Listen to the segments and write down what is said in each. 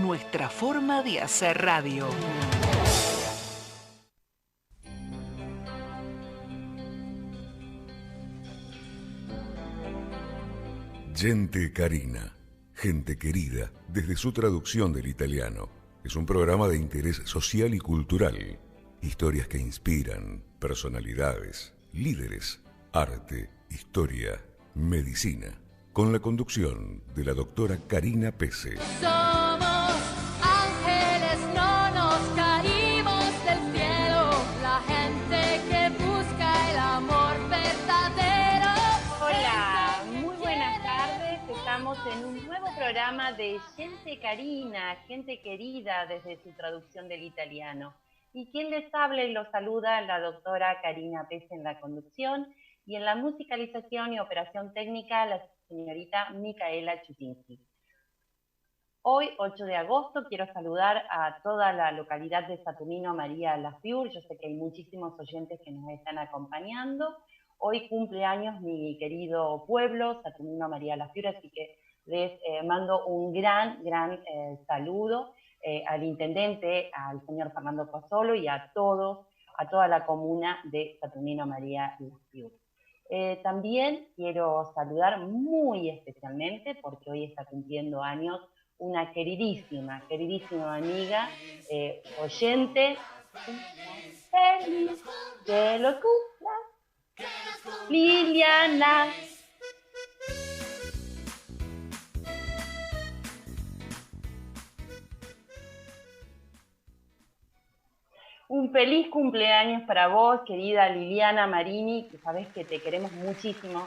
nuestra forma de hacer radio. Gente Carina, gente querida, desde su traducción del italiano. Es un programa de interés social y cultural. Historias que inspiran, personalidades, líderes, arte, historia, medicina. Con la conducción de la doctora Karina Pese. Somos ángeles, no nos caímos del cielo. La gente que busca el amor verdadero. Hola, muy buenas tardes. Estamos en un nuevo programa de Gente Carina, gente querida desde su traducción del italiano. Y quien les habla y los saluda, la doctora Karina Pese en la conducción y en la musicalización y operación técnica, la señorita Micaela Chutinsky. Hoy, 8 de agosto, quiero saludar a toda la localidad de Saturnino María La Fiur. Yo sé que hay muchísimos oyentes que nos están acompañando. Hoy cumple años mi querido pueblo, Saturnino María La Fiur, así que les mando un gran saludo al intendente, al señor Fernando Cozzolo y a toda la comuna de Saturnino María La Fiur. También quiero saludar muy especialmente, porque hoy está cumpliendo años, una queridísima amiga, oyente. ¡Feliz! ¡Que lo cumpla! ¡Liliana! Un feliz cumpleaños para vos, querida Liliana Marini, que sabés que te queremos muchísimo.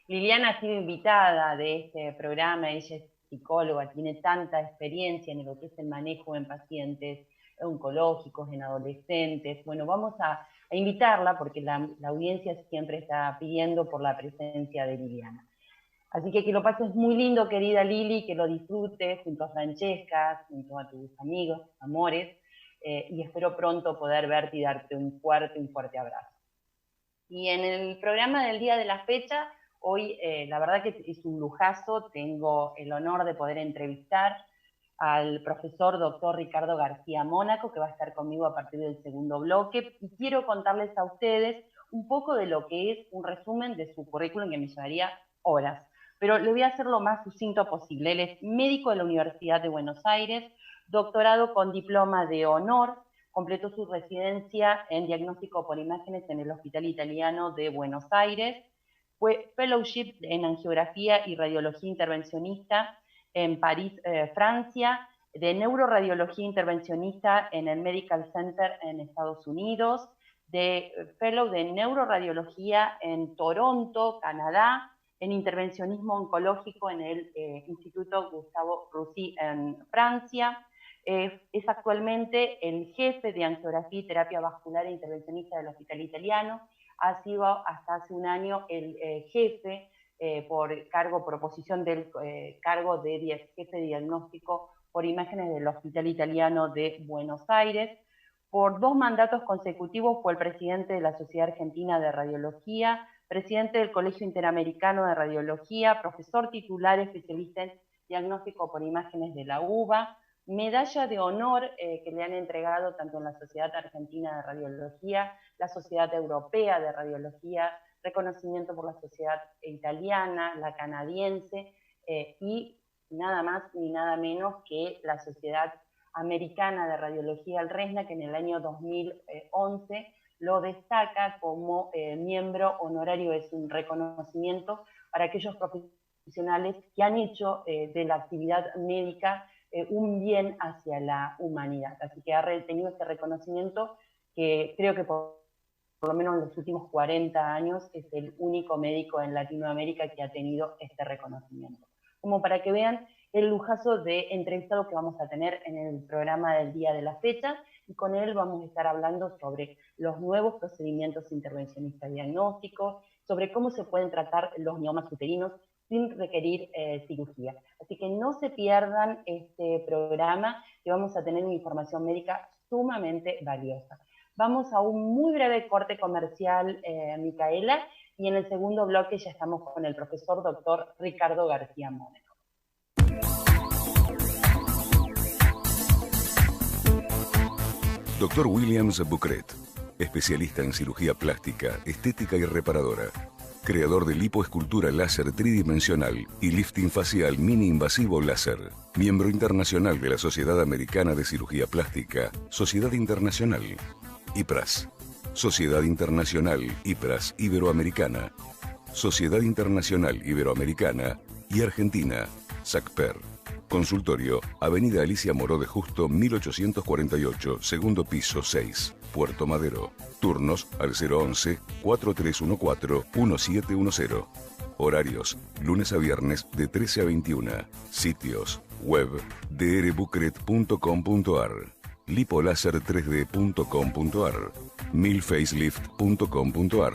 Liliana ha sido invitada de este programa, ella es psicóloga, tiene tanta experiencia en lo que es el manejo en pacientes oncológicos, en adolescentes. Bueno, vamos a invitarla porque la audiencia siempre está pidiendo por la presencia de Liliana. Así que lo pases muy lindo, querida Lili, que lo disfrutes junto a Francesca, junto a tus amigos, tus amores, y espero pronto poder verte y darte un fuerte abrazo. Y en el programa del día de la fecha, hoy la verdad que es un lujazo, tengo el honor de poder entrevistar al profesor doctor Ricardo García Mónaco, que va a estar conmigo a partir del segundo bloque, y quiero contarles a ustedes un poco de lo que es un resumen de su currículum, que me llevaría horas, pero le voy a hacer lo más sucinto posible. Él es médico de la Universidad de Buenos Aires, doctorado con diploma de honor, completó su residencia en diagnóstico por imágenes en el Hospital Italiano de Buenos Aires, fue fellowship en angiografía y radiología intervencionista en París, Francia, de neuroradiología intervencionista en el Medical Center en Estados Unidos, de fellow de neuroradiología en Toronto, Canadá, en intervencionismo oncológico en el Instituto Gustavo Roussy en Francia. Es actualmente el jefe de angiografía y terapia vascular e intervencionista del Hospital Italiano. Ha sido hasta hace un año el jefe por posición del cargo de jefe de diagnóstico por imágenes del Hospital Italiano de Buenos Aires. Por 2 mandatos consecutivos fue el presidente de la Sociedad Argentina de Radiología, presidente del Colegio Interamericano de Radiología, profesor titular especialista en diagnóstico por imágenes de la UBA, medalla de honor que le han entregado tanto en la Sociedad Argentina de Radiología, la Sociedad Europea de Radiología, reconocimiento por la Sociedad Italiana, la canadiense y nada más ni nada menos que la Sociedad Americana de Radiología, el RESNA, que en el año 2011 lo destaca como miembro honorario. Es un reconocimiento para aquellos profesionales que han hecho de la actividad médica un bien hacia la humanidad. Así que ha tenido este reconocimiento que creo que por lo menos en los últimos 40 años es el único médico en Latinoamérica que ha tenido este reconocimiento. Como para que vean el lujazo de entrevistado que vamos a tener en el programa del día de la fecha, y con él vamos a estar hablando sobre los nuevos procedimientos intervencionistas diagnósticos, sobre cómo se pueden tratar los miomas uterinos sin requerir cirugía. Así que no se pierdan este programa, que vamos a tener una información médica sumamente valiosa. Vamos a un muy breve corte comercial, Micaela, y en el segundo bloque ya estamos con el profesor doctor Ricardo García Mónaco. Dr. Williams Bucret, especialista en cirugía plástica, estética y reparadora. Creador de lipoescultura láser tridimensional y lifting facial mini invasivo láser. Miembro internacional de la Sociedad Americana de Cirugía Plástica, Sociedad Internacional, IPRAS. Sociedad Internacional IPRAS Iberoamericana. Sociedad Internacional Iberoamericana y Argentina, SACPER. Consultorio, Avenida Alicia Moró de Justo, 1848, segundo piso 6, Puerto Madero. Turnos al 011-4314-1710. Horarios, lunes a viernes de 13 a 21. Sitios, web, drbucret.com.ar, lipolaser3d.com.ar, milfacelift.com.ar.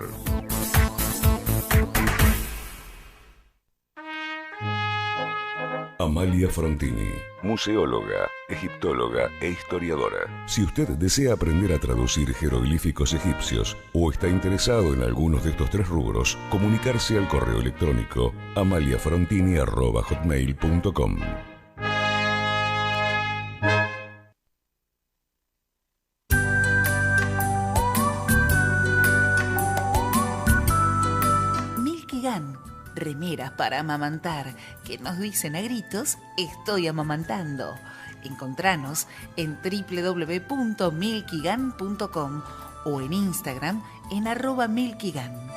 Amalia Frontini, museóloga, egiptóloga e historiadora. Si usted desea aprender a traducir jeroglíficos egipcios o está interesado en algunos de estos tres rubros, comunicarse al correo electrónico amaliafrontini@hotmail.com. Milkigan, remeras para amamantar, que nos dicen a gritos, estoy amamantando. Encontranos en www.milkigan.com o en Instagram en @milkigan.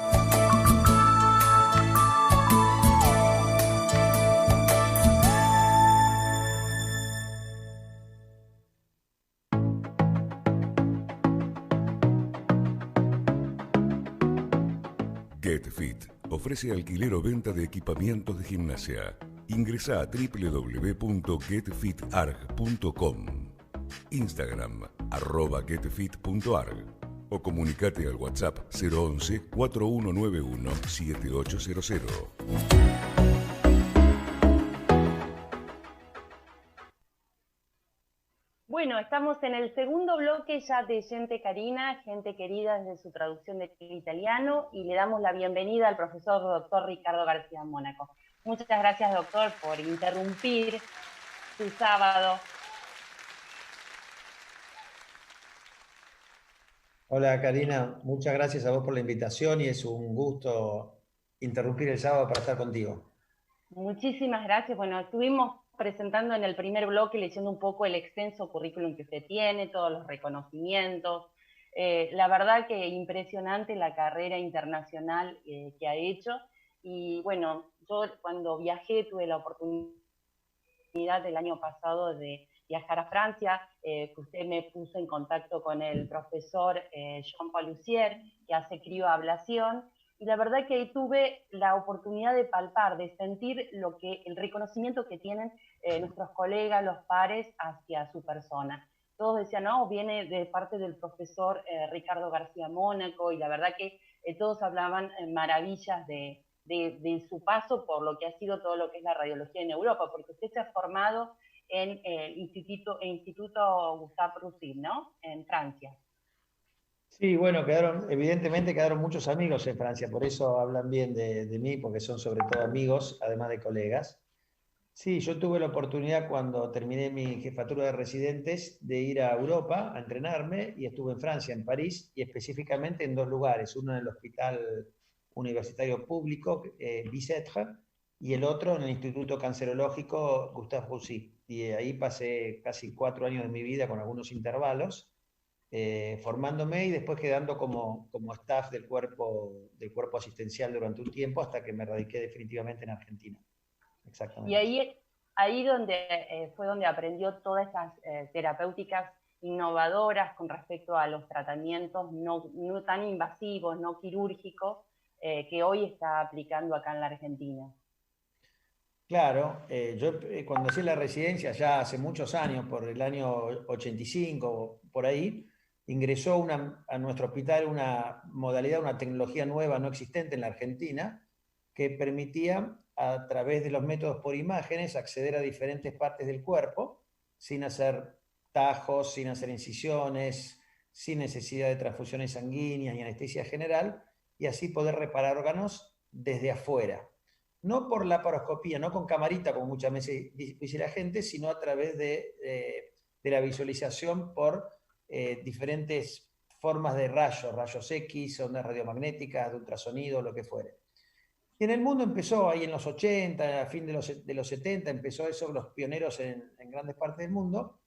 Get Fit ofrece alquiler o venta de equipamientos de gimnasia. Ingresa a www.getfitarg.com, Instagram @getfit.arg o comunicate al WhatsApp 011-4191-7800. Bueno, estamos en el segundo bloque ya de Gente Carina, gente querida desde su traducción del italiano, y le damos la bienvenida al profesor doctor Ricardo García Mónaco. Muchas gracias, doctor, por interrumpir su sábado. Hola Karina, muchas gracias a vos por la invitación y es un gusto interrumpir el sábado para estar contigo. Muchísimas gracias. Bueno, estuvimos presentando en el primer bloque, leyendo un poco el extenso currículum que usted tiene, todos los reconocimientos. La verdad que impresionante la carrera internacional que ha hecho. Y bueno, yo cuando viajé tuve la oportunidad el año pasado de viajar a Francia, que usted me puso en contacto con el profesor Jean-Paul Lussier, que hace crioablación, y la verdad que ahí tuve la oportunidad de palpar, de sentir el reconocimiento que tienen nuestros colegas, los pares, hacia su persona. Todos decían, no, viene de parte del profesor Ricardo García Mónaco, y la verdad que todos hablaban maravillas de su paso por lo que ha sido todo lo que es la radiología en Europa, porque usted se ha formado en el Instituto Gustave Roussy, ¿no? En Francia. Sí, bueno, evidentemente quedaron muchos amigos en Francia, por eso hablan bien de mí, porque son sobre todo amigos, además de colegas. Sí, yo tuve la oportunidad cuando terminé mi jefatura de residentes de ir a Europa a entrenarme y estuve en Francia, en París, y específicamente en dos lugares, uno en el Hospital Universitario Público, Bicêtre, y el otro en el Instituto Cancerológico Gustave Roussy. Y ahí pasé casi 4 años de mi vida con algunos intervalos, formándome y después quedando como staff del cuerpo asistencial durante un tiempo hasta que me radiqué definitivamente en Argentina. Exactamente. Y ahí fue donde aprendió todas esas terapéuticas innovadoras con respecto a los tratamientos no tan invasivos, no quirúrgicos, que hoy está aplicando acá en la Argentina. Claro, yo cuando hice la residencia ya hace muchos años, por el año 85, por ahí, ingresó a nuestro hospital una modalidad, una tecnología nueva no existente en la Argentina, que permitía a través de los métodos por imágenes acceder a diferentes partes del cuerpo sin hacer tajos, sin hacer incisiones, sin necesidad de transfusiones sanguíneas y anestesia general, y y así poder reparar órganos desde afuera. No por la laparoscopía, no con camarita, como muchas veces dice la gente, sino a través de la visualización por diferentes formas de rayos X, ondas radiomagnéticas, de ultrasonido, lo que fuere. Y en el mundo empezó ahí en los 80, a fin de los 70, empezó eso, los pioneros en grandes partes del mundo,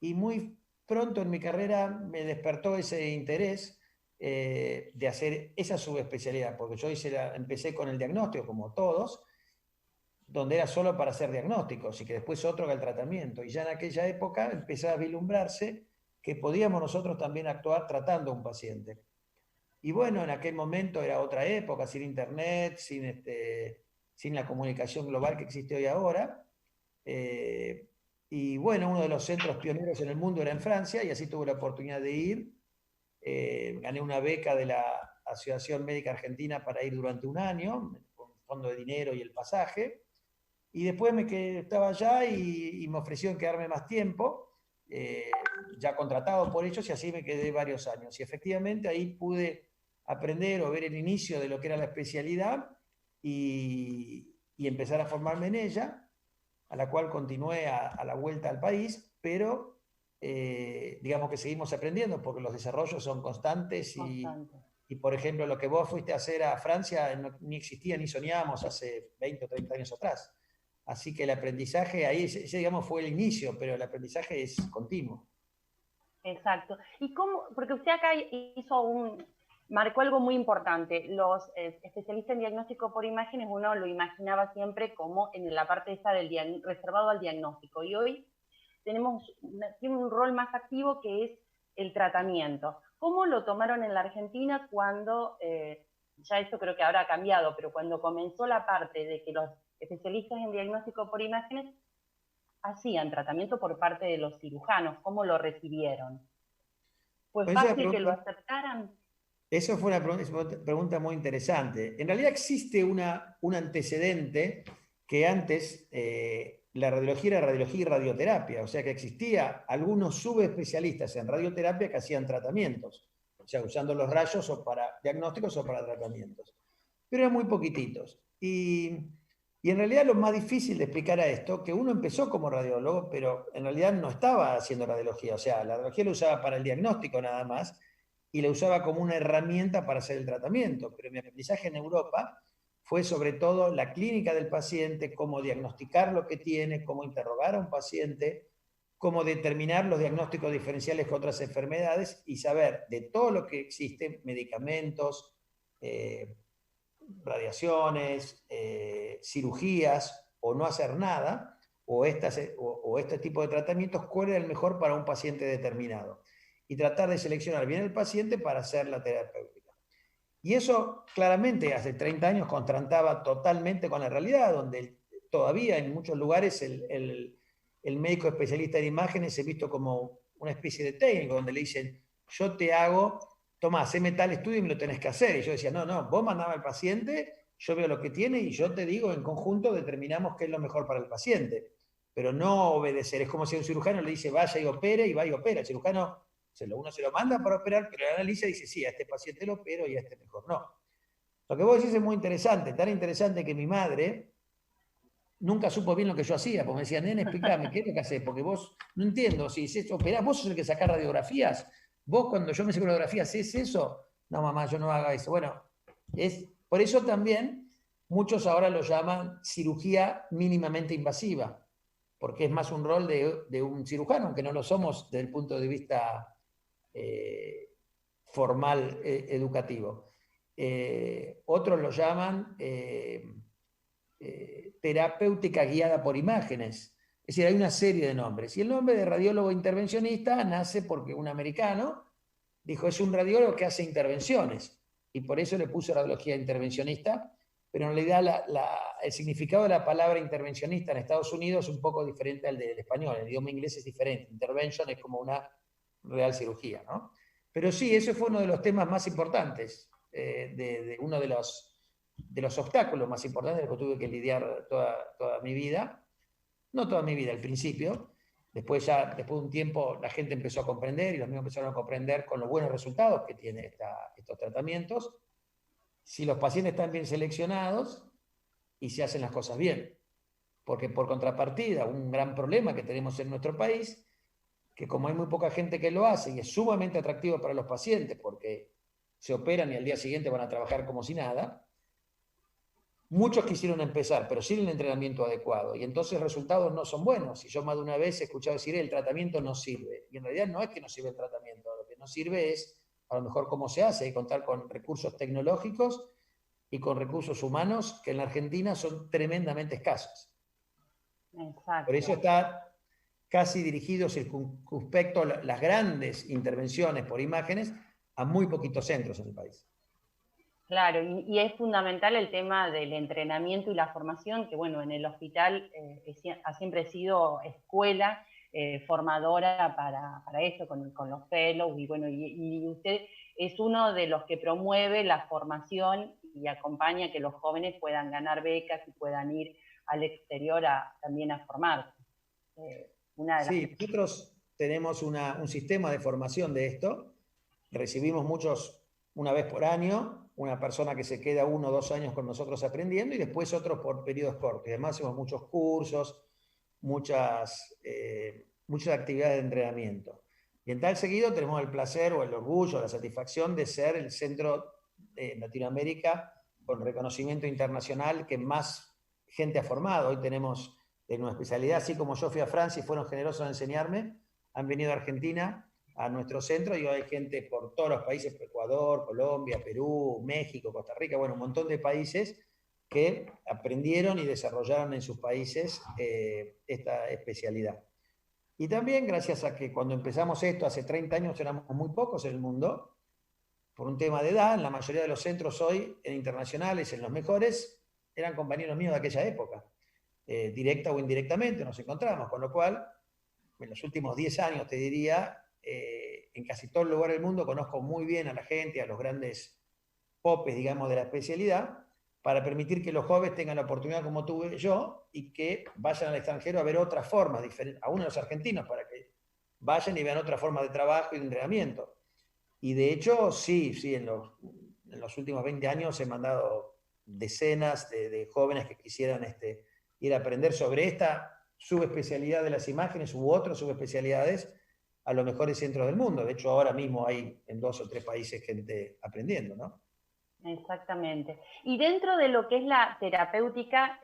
y muy pronto en mi carrera me despertó ese interés de hacer esa subespecialidad, porque yo empecé con el diagnóstico, como todos, donde era solo para hacer diagnósticos, y que después otro que el tratamiento, y ya en aquella época empezaba a vislumbrarse que podíamos nosotros también actuar tratando a un paciente. Y bueno, en aquel momento era otra época, sin internet, sin la comunicación global que existe hoy ahora. Y bueno, uno de los centros pioneros en el mundo era en Francia, y así tuve la oportunidad de ir. Gané una beca de la Asociación Médica Argentina para ir durante un año, con fondo de dinero y el pasaje. Y después estaba allá y me ofrecieron quedarme más tiempo, ya contratado por ellos, y así me quedé varios años. Y efectivamente ahí pude aprender o ver el inicio de lo que era la especialidad y empezar a formarme en ella, a la cual continué a la vuelta al país, pero digamos que seguimos aprendiendo porque los desarrollos son constantes y por ejemplo, lo que vos fuiste a hacer a Francia ni existía ni soñábamos hace 20 o 30 años atrás. Así que el aprendizaje ahí, ese digamos fue el inicio, pero el aprendizaje es continuo. Exacto. ¿Y cómo? Porque usted acá marcó algo muy importante. Los especialistas en diagnóstico por imágenes, uno lo imaginaba siempre como en la parte esta reservado al diagnóstico. Y hoy tiene un rol más activo que es el tratamiento. ¿Cómo lo tomaron en la Argentina cuando, ya esto creo que ahora ha cambiado, pero cuando comenzó la parte de que los especialistas en diagnóstico por imágenes hacían tratamiento por parte de los cirujanos? ¿Cómo lo recibieron? ¿Fue fácil que lo aceptaran? Eso fue una pregunta muy interesante. En realidad existe un antecedente que antes la radiología era radiología y radioterapia, o sea que existía algunos subespecialistas en radioterapia que hacían tratamientos, o sea, usando los rayos o para diagnósticos o para tratamientos, pero eran muy poquititos. Y en realidad lo más difícil de explicar a esto, que uno empezó como radiólogo, pero en realidad no estaba haciendo radiología, o sea, la radiología lo usaba para el diagnóstico nada más, y la usaba como una herramienta para hacer el tratamiento, pero mi aprendizaje en Europa fue sobre todo la clínica del paciente, cómo diagnosticar lo que tiene, cómo interrogar a un paciente, cómo determinar los diagnósticos diferenciales con otras enfermedades y saber de todo lo que existe, medicamentos, radiaciones, cirugías, o no hacer nada, o este tipo de tratamientos, cuál es el mejor para un paciente determinado. Y tratar de seleccionar bien el paciente para hacer la terapéutica. Y eso claramente hace 30 años contrastaba totalmente con la realidad, donde todavía en muchos lugares el médico especialista en imágenes es visto como una especie de técnico, donde le dicen, yo te hago, toma, haceme tal estudio y me lo tenés que hacer. Y yo decía, no, vos mandame al paciente, yo veo lo que tiene y yo te digo, en conjunto determinamos qué es lo mejor para el paciente. Pero no obedecer, es como si un cirujano le dice, vaya y opere, y va y opera. El cirujano uno se lo manda para operar, pero el analista dice, sí, a este paciente lo opero y a este mejor no. Lo que vos decís es muy interesante, tan interesante que mi madre nunca supo bien lo que yo hacía, porque me decía, nene, explícame, ¿qué es lo que hacés? Porque vos, no entiendo, si operás, vos sos el que sacás radiografías, vos cuando yo me saco radiografías, ¿hacés eso? No, mamá, yo no hago eso. Bueno, por eso también muchos ahora lo llaman cirugía mínimamente invasiva, porque es más un rol de un cirujano, aunque no lo somos desde el punto de vista formal educativo. Otros lo llaman terapéutica guiada por imágenes. Es decir, hay una serie de nombres. Y el nombre de radiólogo intervencionista nace porque un americano dijo, es un radiólogo que hace intervenciones. Y por eso le puso radiología intervencionista, pero en realidad el significado de la palabra intervencionista en Estados Unidos es un poco diferente al del español. El idioma inglés es diferente. Intervention es como una real cirugía, ¿no? Pero sí, ese fue uno de los temas más importantes, uno de los obstáculos más importantes de los que tuve que lidiar toda mi vida. No toda mi vida, al principio. Después de un tiempo, la gente empezó a comprender y los mismos empezaron a comprender con los buenos resultados que tienen estos tratamientos. si los pacientes están bien seleccionados y se hacen las cosas bien. Porque por contrapartida, un gran problema que tenemos en nuestro país, que como hay muy poca gente que lo hace y es sumamente atractivo para los pacientes porque se operan y al día siguiente van a trabajar como si nada, muchos quisieron empezar, pero sin el entrenamiento adecuado, y entonces los resultados no son buenos. Y yo más de una vez he escuchado decir, el tratamiento no sirve. Y en realidad no es que no sirve el tratamiento, lo que no sirve es a lo mejor cómo se hace, y contar con recursos tecnológicos y con recursos humanos que en la Argentina son tremendamente escasos. Exacto. Por eso está casi dirigido circunspecto las grandes intervenciones por imágenes a muy poquitos centros en el país. Claro, y es fundamental el tema del entrenamiento y la formación, que bueno, en el hospital ha siempre sido escuela formadora para esto, con los fellows, y bueno, y usted es uno de los que promueve la formación y acompaña que los jóvenes puedan ganar becas y puedan ir al exterior también a formarse. Sí, nosotros tenemos un sistema de formación de esto. Recibimos muchos una vez por año, una persona que se queda 1 o 2 años con nosotros aprendiendo, y después otros por periodos cortos. Y además hacemos muchos cursos, muchas actividades de entrenamiento. Y en tal seguido tenemos el placer o el orgullo, la satisfacción de ser el centro de Latinoamérica con reconocimiento internacional que más gente ha formado. Hoy tenemos en una especialidad, así como yo fui a Francia y fueron generosos en enseñarme, han venido a Argentina, a nuestro centro, y hoy hay gente por todos los países, Ecuador, Colombia, Perú, México, Costa Rica, bueno, un montón de países que aprendieron y desarrollaron en sus países esta especialidad. Y también gracias a que cuando empezamos esto, hace 30 años éramos muy pocos en el mundo, por un tema de edad, en la mayoría de los centros hoy, en internacionales, en los mejores, eran compañeros míos de aquella época. Directa o indirectamente nos encontramos, con lo cual, en los últimos 10 años, te diría, en casi todo el lugar del mundo conozco muy bien a la gente, a los grandes popes, digamos, de la especialidad, para permitir que los jóvenes tengan la oportunidad como tuve yo y que vayan al extranjero a ver otras formas, aún a los argentinos, para que vayan y vean otras formas de trabajo y de entrenamiento. Y de hecho, sí, en los últimos 20 años he mandado decenas de jóvenes que quisieran ir a aprender sobre esta subespecialidad de las imágenes u otras subespecialidades a los mejores centros del mundo. De hecho, ahora mismo hay en 2 o 3 países gente aprendiendo, ¿no? Exactamente. Y dentro de lo que es la terapéutica,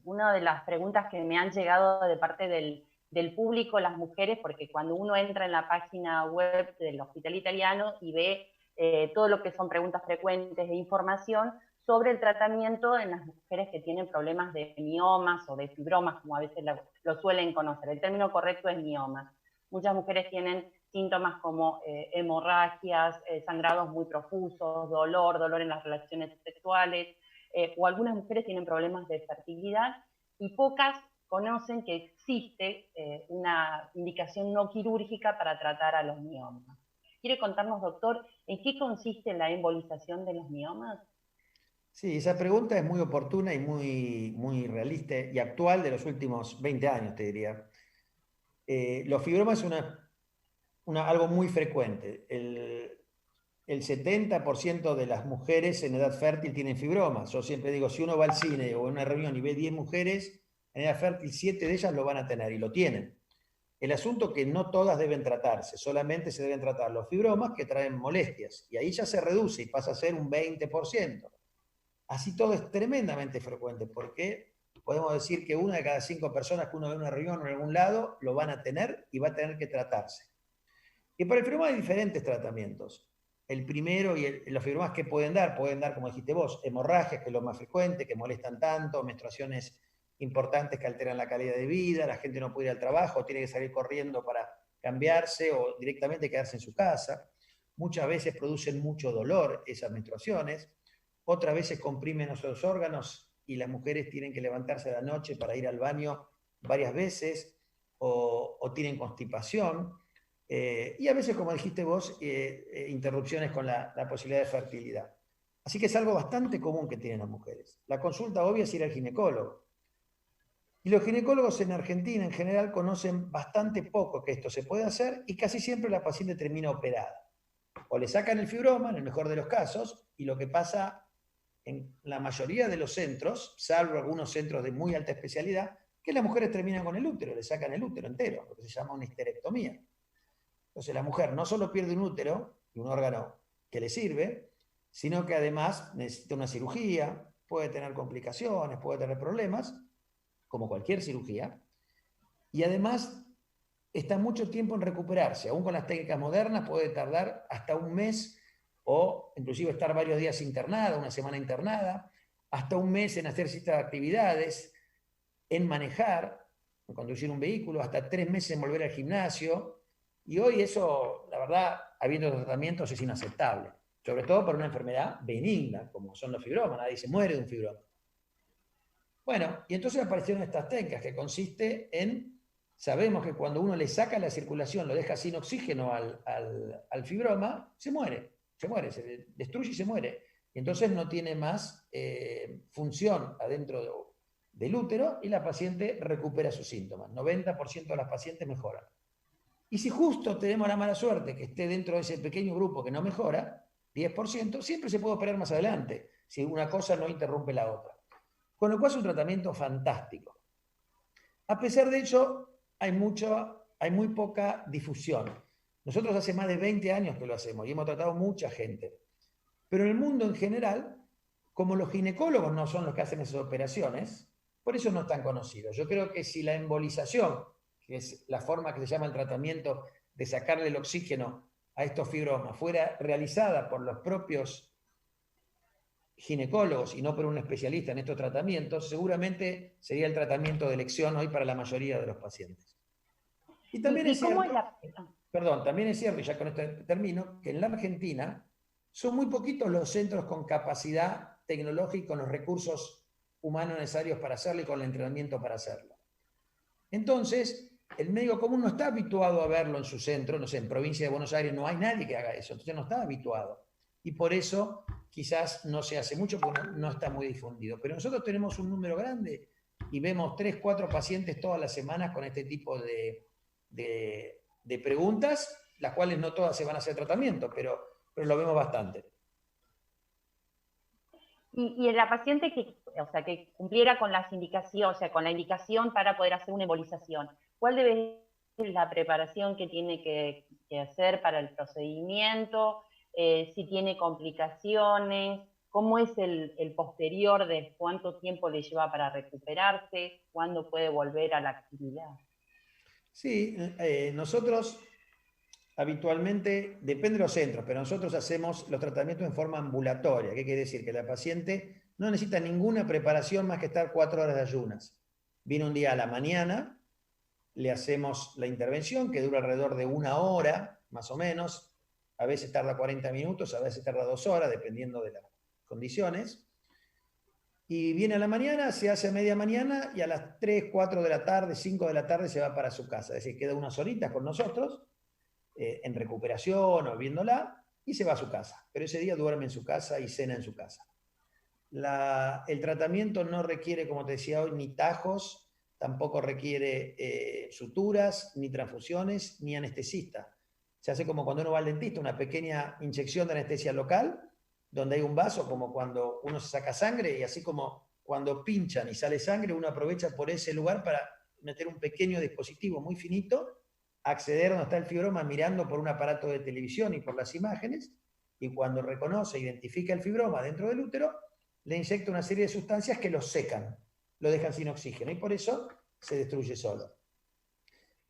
una de las preguntas que me han llegado de parte del público, las mujeres, porque cuando uno entra en la página web del Hospital Italiano y ve todo lo que son preguntas frecuentes e información sobre el tratamiento en las mujeres que tienen problemas de miomas o de fibromas, como a veces lo suelen conocer. El término correcto es miomas. Muchas mujeres tienen síntomas como hemorragias, sangrados muy profusos, dolor en las relaciones sexuales, o algunas mujeres tienen problemas de fertilidad y pocas conocen que existe una indicación no quirúrgica para tratar a los miomas. ¿Quiere contarnos, doctor, en qué consiste la embolización de los miomas? Sí, esa pregunta es muy oportuna y muy realista y actual de los últimos 20 años, te diría. Los fibromas es algo muy frecuente. El 70% de las mujeres en edad fértil tienen fibromas. Yo siempre digo, si uno va al cine o a una reunión y ve 10 mujeres en edad fértil, 7 de ellas lo van a tener y lo tienen. El asunto es que no todas deben tratarse, solamente se deben tratar los fibromas que traen molestias, y ahí ya se reduce y pasa a ser un 20%. Así todo es tremendamente frecuente, porque podemos decir que 1 de cada 5 personas que uno ve en una reunión o en algún lado lo van a tener y va a tener que tratarse. Y para el fibroma hay diferentes tratamientos. El primero, los fibromas que pueden dar, como dijiste vos, hemorragias, que es lo más frecuente, que molestan tanto, menstruaciones importantes que alteran la calidad de vida, la gente no puede ir al trabajo, tiene que salir corriendo para cambiarse o directamente quedarse en su casa. Muchas veces producen mucho dolor esas menstruaciones, otras veces comprimen nuestros órganos y las mujeres tienen que levantarse a la noche para ir al baño varias veces, o tienen constipación. Y a veces, como dijiste vos, interrupciones con la posibilidad de fertilidad. Así que es algo bastante común que tienen las mujeres. La consulta obvia es ir al ginecólogo. Y los ginecólogos en Argentina en general conocen bastante poco que esto se puede hacer, y casi siempre la paciente termina operada. O le sacan el fibroma, en el mejor de los casos, y lo que pasa en la mayoría de los centros, salvo algunos centros de muy alta especialidad, que las mujeres terminan con el útero, le sacan el útero entero, lo que se llama una histerectomía. Entonces la mujer no solo pierde un útero, un órgano que le sirve, sino que además necesita una cirugía, puede tener complicaciones, puede tener problemas, como cualquier cirugía, y además está mucho tiempo en recuperarse. Aún con las técnicas modernas puede tardar hasta un mes o inclusive estar varios días internada, una semana internada, hasta un mes en hacer ciertas actividades, en manejar, en conducir un vehículo, hasta 3 meses en volver al gimnasio. Y hoy eso, la verdad, habiendo tratamientos, es inaceptable. Sobre todo por una enfermedad benigna, como son los fibromas. Nadie se muere de un fibroma. Bueno, y entonces aparecieron estas técnicas que consiste en, sabemos que cuando uno le saca la circulación, lo deja sin oxígeno al fibroma, se muere, se destruye y se muere. Y entonces no tiene más función adentro del útero y la paciente recupera sus síntomas. 90% de las pacientes mejoran. Y si justo tenemos la mala suerte que esté dentro de ese pequeño grupo que no mejora, 10%, siempre se puede operar más adelante, si una cosa no interrumpe la otra. Con lo cual es un tratamiento fantástico. A pesar de ello, hay muy poca difusión. Nosotros hace más de 20 años que lo hacemos y hemos tratado mucha gente. Pero en el mundo en general, como los ginecólogos no son los que hacen esas operaciones, por eso no están conocidos. Yo creo que si la embolización, que es la forma que se llama el tratamiento de sacarle el oxígeno a estos fibromas, fuera realizada por los propios ginecólogos y no por un especialista en estos tratamientos, seguramente sería el tratamiento de elección hoy para la mayoría de los pacientes. Y también es cierto, también es cierto, y ya con esto termino, que en la Argentina son muy poquitos los centros con capacidad tecnológica, con los recursos humanos necesarios para hacerlo y con el entrenamiento para hacerlo. Entonces, el médico común no está habituado a verlo en su centro, no sé, en provincia de Buenos Aires no hay nadie que haga eso, entonces no está habituado. Y por eso quizás no se hace mucho porque no está muy difundido. Pero nosotros tenemos un número grande y vemos 3, 4 pacientes todas las semanas con este tipo de preguntas, las cuales no todas se van a hacer tratamiento, pero lo vemos bastante. Y la paciente que cumpliera con las indicaciones, con la indicación para poder hacer una embolización, ¿cuál debe ser la preparación que tiene que hacer para el procedimiento? Si tiene complicaciones, cómo es el posterior de cuánto tiempo le lleva para recuperarse, cuándo puede volver a la actividad. Sí, nosotros habitualmente, depende de los centros, pero nosotros hacemos los tratamientos en forma ambulatoria. ¿Qué quiere decir? Que la paciente no necesita ninguna preparación más que estar 4 horas de ayunas. Viene un día a la mañana, le hacemos la intervención que dura alrededor de 1 hora, más o menos. A veces tarda 40 minutos, a veces tarda 2 horas, dependiendo de las condiciones. Y viene a la mañana, se hace a media mañana y a las 3, 4 de la tarde, 5 de la tarde se va para su casa. Es decir, queda unas horitas con nosotros, en recuperación o viéndola, y se va a su casa. Pero ese día duerme en su casa y cena en su casa. El tratamiento no requiere, como te decía hoy, ni tajos, tampoco requiere suturas, ni transfusiones, ni anestesista. Se hace como cuando uno va al dentista, una pequeña inyección de anestesia local, donde hay un vaso, como cuando uno se saca sangre, y así como cuando pinchan y sale sangre, uno aprovecha por ese lugar para meter un pequeño dispositivo muy finito, acceder donde está el fibroma mirando por un aparato de televisión y por las imágenes, y cuando reconoce e identifica el fibroma dentro del útero, le inyecta una serie de sustancias que lo secan, lo dejan sin oxígeno, y por eso se destruye solo.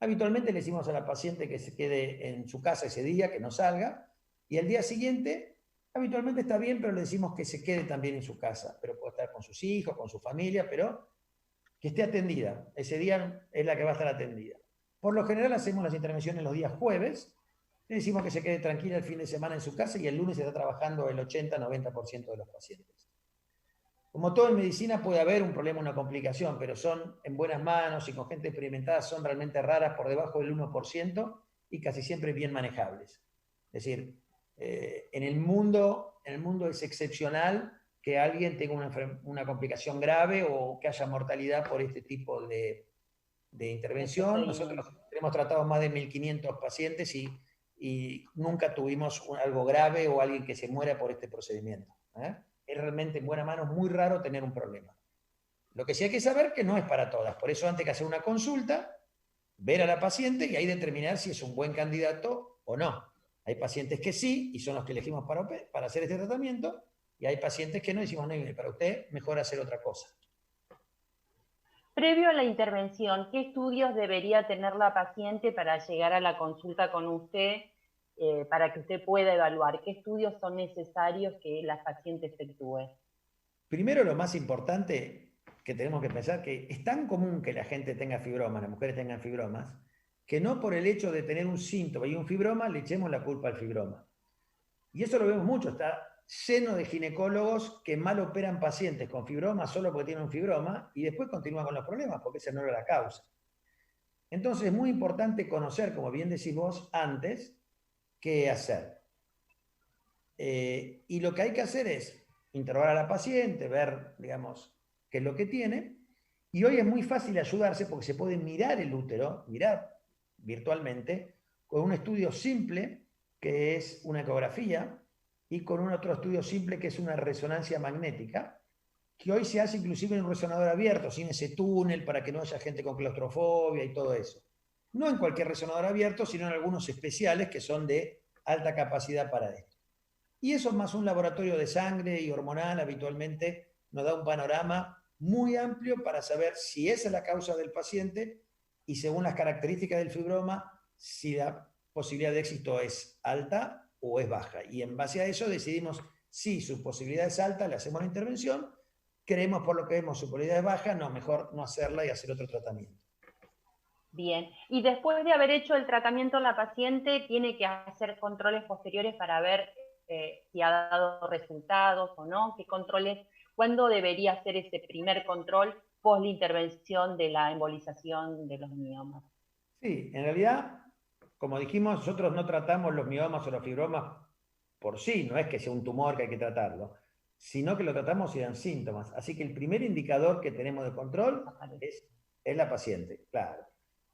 Habitualmente le decimos a la paciente que se quede en su casa ese día, que no salga, y el día siguiente habitualmente está bien, pero le decimos que se quede también en su casa, pero puede estar con sus hijos, con su familia, pero que esté atendida. Ese día es la que va a estar atendida. Por lo general hacemos las intervenciones los días jueves, le decimos que se quede tranquila el fin de semana en su casa y el lunes se está trabajando el 80-90% de los pacientes. Como todo en medicina puede haber un problema, una complicación, pero son en buenas manos y con gente experimentada, son realmente raras, por debajo del 1% y casi siempre bien manejables. Es decir, en el mundo es excepcional que alguien tenga una complicación grave o que haya mortalidad por este tipo de intervención. Nosotros hemos tratado más de 1.500 pacientes y nunca tuvimos algo grave o alguien que se muera por este procedimiento. es realmente en buena mano muy raro tener un problema. Lo que sí hay que saber que no es para todas. Por eso antes que hacer una consulta, ver a la paciente y ahí determinar si es un buen candidato o no. Hay pacientes que sí, y son los que elegimos para hacer este tratamiento, y hay pacientes que no, y decimos, no, para usted mejor hacer otra cosa. Previo a la intervención, ¿qué estudios debería tener la paciente para llegar a la consulta con usted, para que usted pueda evaluar? ¿Qué estudios son necesarios que la paciente efectúe? Primero, lo más importante que tenemos que pensar, que es tan común que la gente tenga fibromas, las mujeres tengan fibromas, que no por el hecho de tener un síntoma y un fibroma le echemos la culpa al fibroma. Y eso lo vemos mucho, está lleno de ginecólogos que mal operan pacientes con fibromas solo porque tienen un fibroma y después continúan con los problemas porque esa no era la causa. Entonces es muy importante conocer, como bien decís vos antes, qué hacer. Y lo que hay que hacer es interrogar a la paciente, ver, digamos, qué es lo que tiene. Y hoy es muy fácil ayudarse porque se puede mirar el útero, mirar virtualmente, con un estudio simple que es una ecografía y con un otro estudio simple que es una resonancia magnética, que hoy se hace inclusive en un resonador abierto, sin ese túnel para que no haya gente con claustrofobia y todo eso. No en cualquier resonador abierto, sino en algunos especiales que son de alta capacidad para esto. Y eso más un laboratorio de sangre y hormonal habitualmente nos da un panorama muy amplio para saber si esa es la causa del paciente y según las características del fibroma, si la posibilidad de éxito es alta o es baja. Y en base a eso decidimos si su posibilidad es alta, le hacemos la intervención, creemos por lo que vemos su probabilidad es baja, no, mejor no hacerla y hacer otro tratamiento. Bien, y después de haber hecho el tratamiento, la paciente tiene que hacer controles posteriores para ver si ha dado resultados o no, qué controles, cuándo debería hacer ese primer control post la intervención de la embolización de los miomas. Sí, en realidad, como dijimos, nosotros no tratamos los miomas o los fibromas por sí, no es que sea un tumor que hay que tratarlo, sino que lo tratamos si dan síntomas. Así que el primer indicador que tenemos de control es la paciente, claro.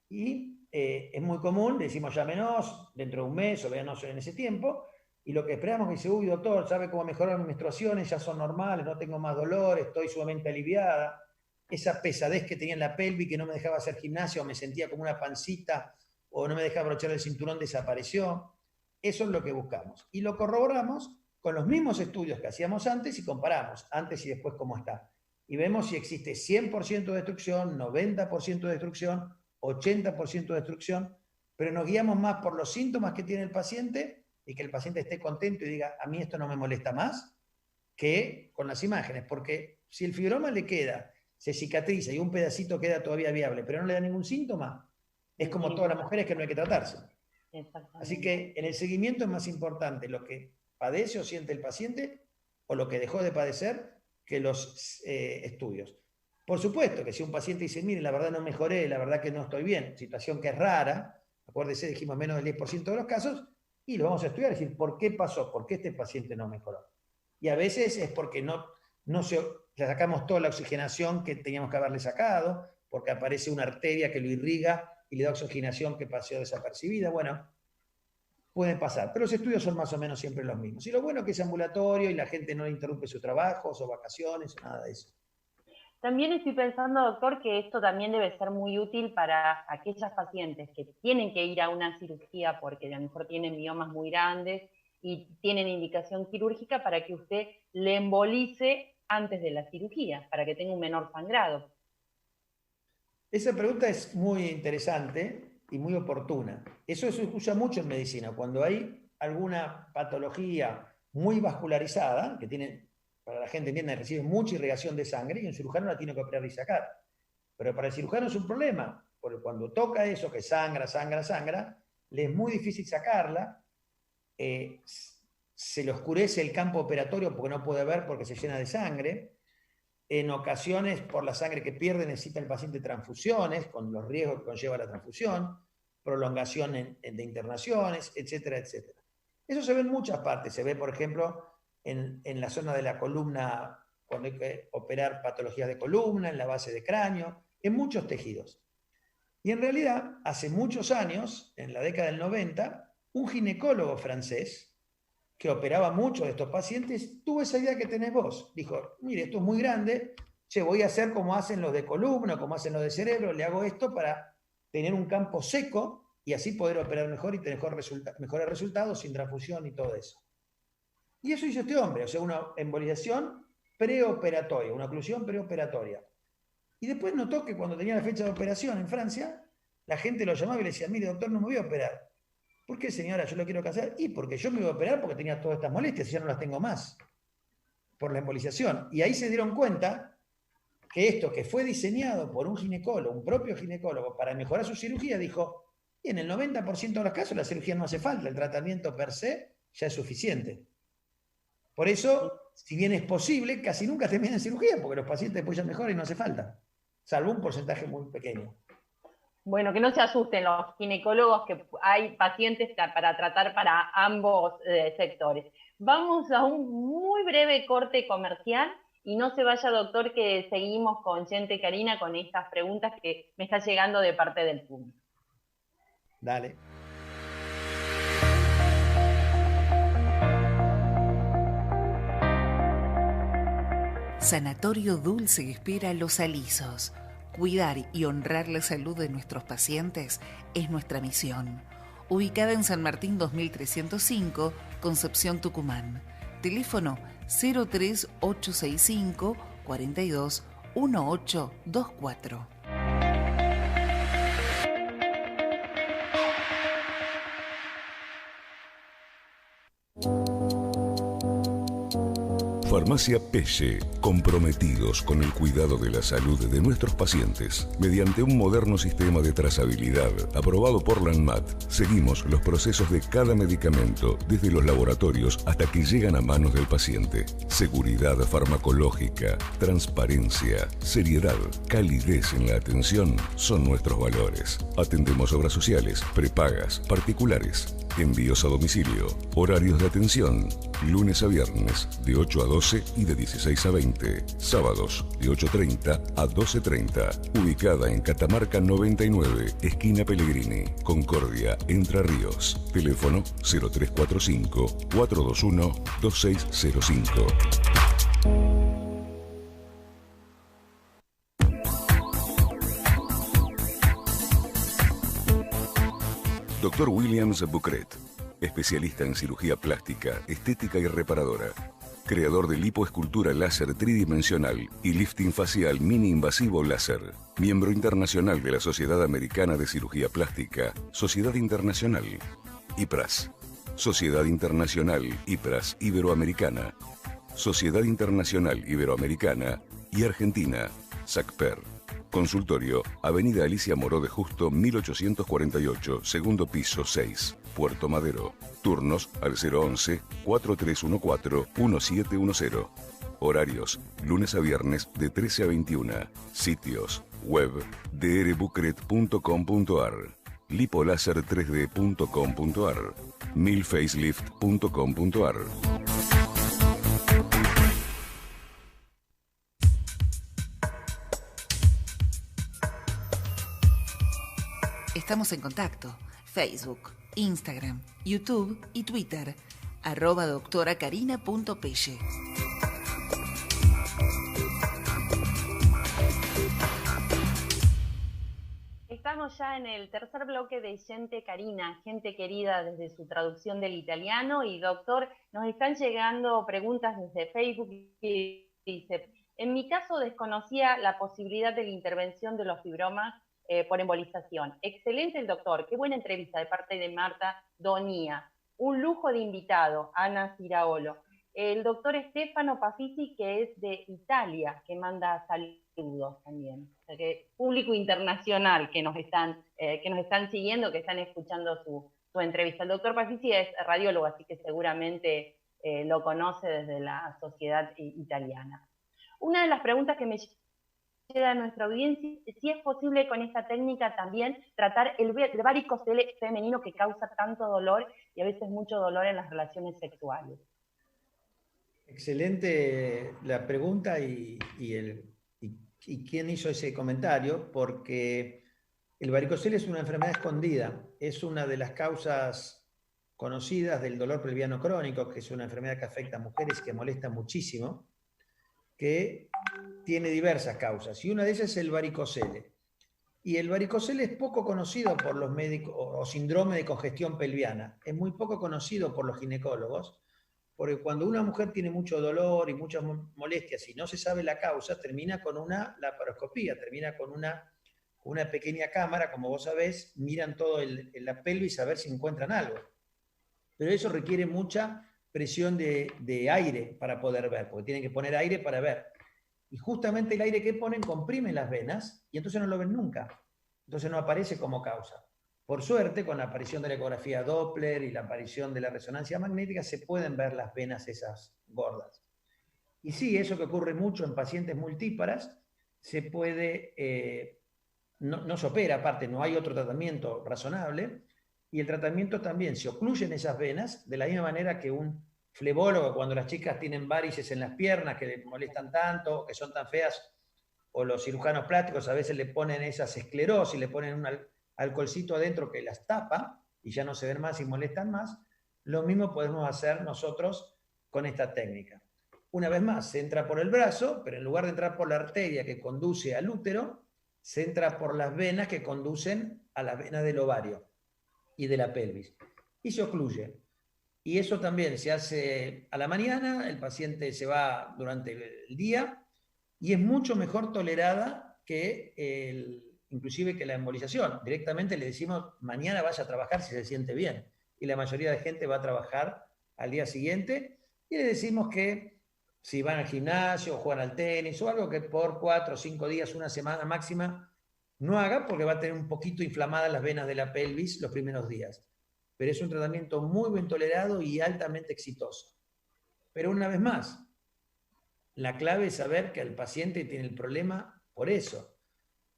Y es muy común, decimos llámenos dentro de un mes o véanos en ese tiempo, y lo que esperamos es que dice, uy doctor, ¿sabe cómo mejorar mis menstruaciones? Ya son normales, no tengo más dolor, estoy sumamente aliviada. Esa pesadez que tenía en la pelvis que no me dejaba hacer gimnasia o me sentía como una pancita o no me dejaba abrochar el cinturón desapareció. Eso es lo que buscamos. Y lo corroboramos con los mismos estudios que hacíamos antes y comparamos antes y después cómo está. Y vemos si existe 100% de destrucción, 90% de destrucción, 80% de destrucción, pero nos guiamos más por los síntomas que tiene el paciente y que el paciente esté contento y diga, a mí esto no me molesta más, que con las imágenes, porque si el fibroma le queda, se cicatriza y un pedacito queda todavía viable, pero no le da ningún síntoma, es como todas las mujeres que no hay que tratarse. Así que en el seguimiento es más importante lo que padece o siente el paciente o lo que dejó de padecer que los estudios. Por supuesto que si un paciente dice, mire, la verdad no mejoré, la verdad que no estoy bien, situación que es rara, acuérdese, dijimos menos del 10% de los casos, y lo vamos a estudiar, es decir, ¿por qué pasó? ¿Por qué este paciente no mejoró? Y a veces es porque le sacamos toda la oxigenación que teníamos que haberle sacado, porque aparece una arteria que lo irriga y le da oxigenación que pasó desapercibida. Bueno, puede pasar, pero los estudios son más o menos siempre los mismos. Y lo bueno es que es ambulatorio y la gente no le interrumpe su trabajo, sus vacaciones, nada de eso. También estoy pensando, doctor, que esto también debe ser muy útil para aquellas pacientes que tienen que ir a una cirugía porque a lo mejor tienen miomas muy grandes y tienen indicación quirúrgica para que usted le embolice antes de la cirugía, para que tenga un menor sangrado. Esa pregunta es muy interesante y muy oportuna. Eso se usa mucho en medicina, cuando hay alguna patología muy vascularizada, que tiene, para la gente entiende, recibe mucha irrigación de sangre y un cirujano la tiene que operar y sacar. Pero para el cirujano es un problema, porque cuando toca eso que sangra, le es muy difícil sacarla, se le oscurece el campo operatorio porque no puede ver porque se llena de sangre. En ocasiones, por la sangre que pierde, necesita el paciente transfusiones, con los riesgos que conlleva la transfusión, prolongación de internaciones, etcétera, etcétera. Eso se ve en muchas partes. Se ve, por ejemplo, en la zona de la columna, cuando hay que operar patologías de columna, en la base de cráneo, en muchos tejidos. Y en realidad, hace muchos años, en la década del 90, un ginecólogo francés que operaba muchos de estos pacientes, tuvo esa idea que tenés vos. Dijo, mire, esto es muy grande, che, voy a hacer como hacen los de columna, como hacen los de cerebro, le hago esto para tener un campo seco y así poder operar mejor y tener mejores resultados sin transfusión y todo eso. Y eso hizo este hombre, o sea, una embolización preoperatoria, una oclusión preoperatoria. Y después notó que cuando tenía la fecha de operación en Francia, la gente lo llamaba y le decía, mire, doctor, no me voy a operar. ¿Por qué, señora? Yo lo quiero casar. Y porque yo me voy a operar porque tenía todas estas molestias y ya no las tengo más. Por la embolización. Y ahí se dieron cuenta que esto que fue diseñado por un ginecólogo, un propio ginecólogo, para mejorar su cirugía, dijo, y en el 90% de los casos la cirugía no hace falta, el tratamiento per se ya es suficiente. Por eso, si bien es posible, casi nunca terminan en cirugía, porque los pacientes después ya mejoran y no hace falta, salvo un porcentaje muy pequeño. Bueno, que no se asusten los ginecólogos, que hay pacientes para tratar para ambos sectores. Vamos a un muy breve corte comercial y no se vaya, doctor, que seguimos con Gente Karina con estas preguntas que me está llegando de parte del público. Dale. Sanatorio Dulce espera Los Alisos. Cuidar y honrar la salud de nuestros pacientes es nuestra misión. Ubicada en San Martín 2305, Concepción, Tucumán. Teléfono 03865 42 1824. Farmacia Pelle, comprometidos con el cuidado de la salud de nuestros pacientes. Mediante un moderno sistema de trazabilidad aprobado por la ANMAT, seguimos los procesos de cada medicamento, desde los laboratorios hasta que llegan a manos del paciente. Seguridad farmacológica, transparencia, seriedad, calidez en la atención son nuestros valores. Atendemos obras sociales, prepagas, particulares, envíos a domicilio, horarios de atención, lunes a viernes de 8 a 12 y de 16 a 20, sábados de 8:30 a 12:30, ubicada en Catamarca 99, esquina Pellegrini, Concordia, Entre Ríos. Teléfono 0345 421 2605. Dr. Williams Bucret, especialista en cirugía plástica, estética y reparadora. Creador de lipoescultura láser tridimensional y lifting facial mini invasivo láser. Miembro internacional de la Sociedad Americana de Cirugía Plástica, Sociedad Internacional, IPRAS. Sociedad Internacional IPRAS Iberoamericana. Sociedad Internacional Iberoamericana y Argentina, SACPER. Consultorio, Avenida Alicia Moró de Justo, 1848, segundo piso 6, Puerto Madero. Turnos al 011-4314-1710. Horarios, lunes a viernes de 13 a 21. Sitios, web, drbucret.com.ar, lipolaser3d.com.ar, milfacelift.com.ar. Estamos en contacto. Facebook, Instagram, YouTube y Twitter. @doctoracarina.pelle. Estamos ya en el tercer bloque de Gente Karina, gente querida desde su traducción del italiano. Y doctor, nos están llegando preguntas desde Facebook y dice, en mi caso desconocía la posibilidad de la intervención de los fibromas por embolización. Excelente el doctor, qué buena entrevista de parte de Marta Donía. Un lujo de invitado, Ana Ciraolo. El doctor Stefano Pafisi, que es de Italia, que manda saludos también. O sea que público internacional que nos están siguiendo, que están escuchando su entrevista. El doctor Pafisi es radiólogo, así que seguramente lo conoce desde la sociedad italiana. Una de las preguntas que me llega a nuestra audiencia, si es posible con esta técnica también tratar el varicocele femenino que causa tanto dolor y a veces mucho dolor en las relaciones sexuales. Excelente la pregunta y quién hizo ese comentario, porque el varicocele es una enfermedad escondida, es una de las causas conocidas del dolor pelviano crónico, que es una enfermedad que afecta a mujeres que molesta muchísimo, que tiene diversas causas, y una de ellas es el varicocele. Y el varicocele es poco conocido por los médicos, o síndrome de congestión pelviana, es muy poco conocido por los ginecólogos, porque cuando una mujer tiene mucho dolor y muchas molestias y no se sabe la causa, termina con una laparoscopía, termina con una pequeña cámara, como vos sabés, miran todo la pelvis a ver si encuentran algo. Pero eso requiere mucha presión de aire para poder ver, porque tienen que poner aire para ver. Y justamente el aire que ponen comprime las venas y entonces no lo ven nunca. Entonces no aparece como causa. Por suerte, con la aparición de la ecografía Doppler y la aparición de la resonancia magnética, se pueden ver las venas esas gordas. Y sí, eso que ocurre mucho en pacientes multíparas, se puede, no se opera, aparte no hay otro tratamiento razonable, y el tratamiento también se ocluyen esas venas, de la misma manera que un flebólogo, cuando las chicas tienen varices en las piernas que les molestan tanto, que son tan feas, o los cirujanos plásticos a veces le ponen esas esclerosis, le ponen un alcoholcito adentro que las tapa y ya no se ven más y molestan más. Lo mismo podemos hacer nosotros con esta técnica. Una vez más, se entra por el brazo, pero en lugar de entrar por la arteria que conduce al útero, se entra por las venas que conducen a las venas del ovario y de la pelvis. Y se ocluye. Y eso también se hace a la mañana, el paciente se va durante el día y es mucho mejor tolerada que inclusive que la embolización. Directamente le decimos, mañana vaya a trabajar si se siente bien. Y la mayoría de gente va a trabajar al día siguiente y le decimos que si van al gimnasio o juegan al tenis o algo, que por 4 o 5 días, una semana máxima, no haga, porque va a tener un poquito inflamadas las venas de la pelvis los primeros días. Pero es un tratamiento muy bien tolerado y altamente exitoso. Pero una vez más, la clave es saber que el paciente tiene el problema por eso.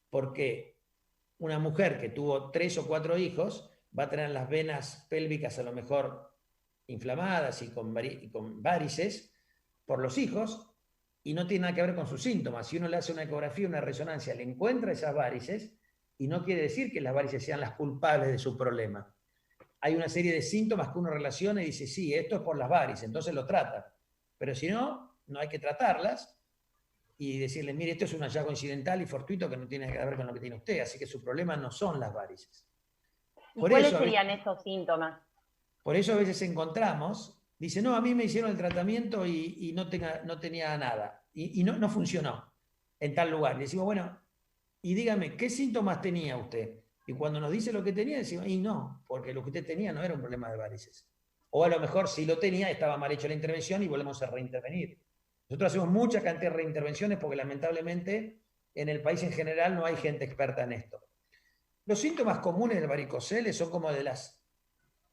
Porque una mujer que tuvo 3 o 4 hijos va a tener las venas pélvicas a lo mejor inflamadas y con varices por los hijos y no tiene nada que ver con sus síntomas. Si uno le hace una ecografía, una resonancia, le encuentra esas varices y no quiere decir que las varices sean las culpables de su problema. Hay una serie de síntomas que uno relaciona y dice, sí, esto es por las varices, entonces lo trata. Pero si no, no hay que tratarlas y decirle, mire, esto es un hallazgo incidental y fortuito que no tiene que ver con lo que tiene usted, así que su problema no son las varices. ¿Y cuáles serían esos síntomas? Por eso a veces encontramos, dice, no, a mí me hicieron el tratamiento y no tenía nada, y no funcionó en tal lugar. Le decimos, bueno, y dígame, ¿qué síntomas tenía usted? Y cuando nos dice lo que tenía, decimos, y no, porque lo que usted tenía no era un problema de varices. O a lo mejor si lo tenía, estaba mal hecho la intervención y volvemos a reintervenir. Nosotros hacemos mucha cantidad de reintervenciones porque lamentablemente en el país en general no hay gente experta en esto. Los síntomas comunes del varicocele son como de las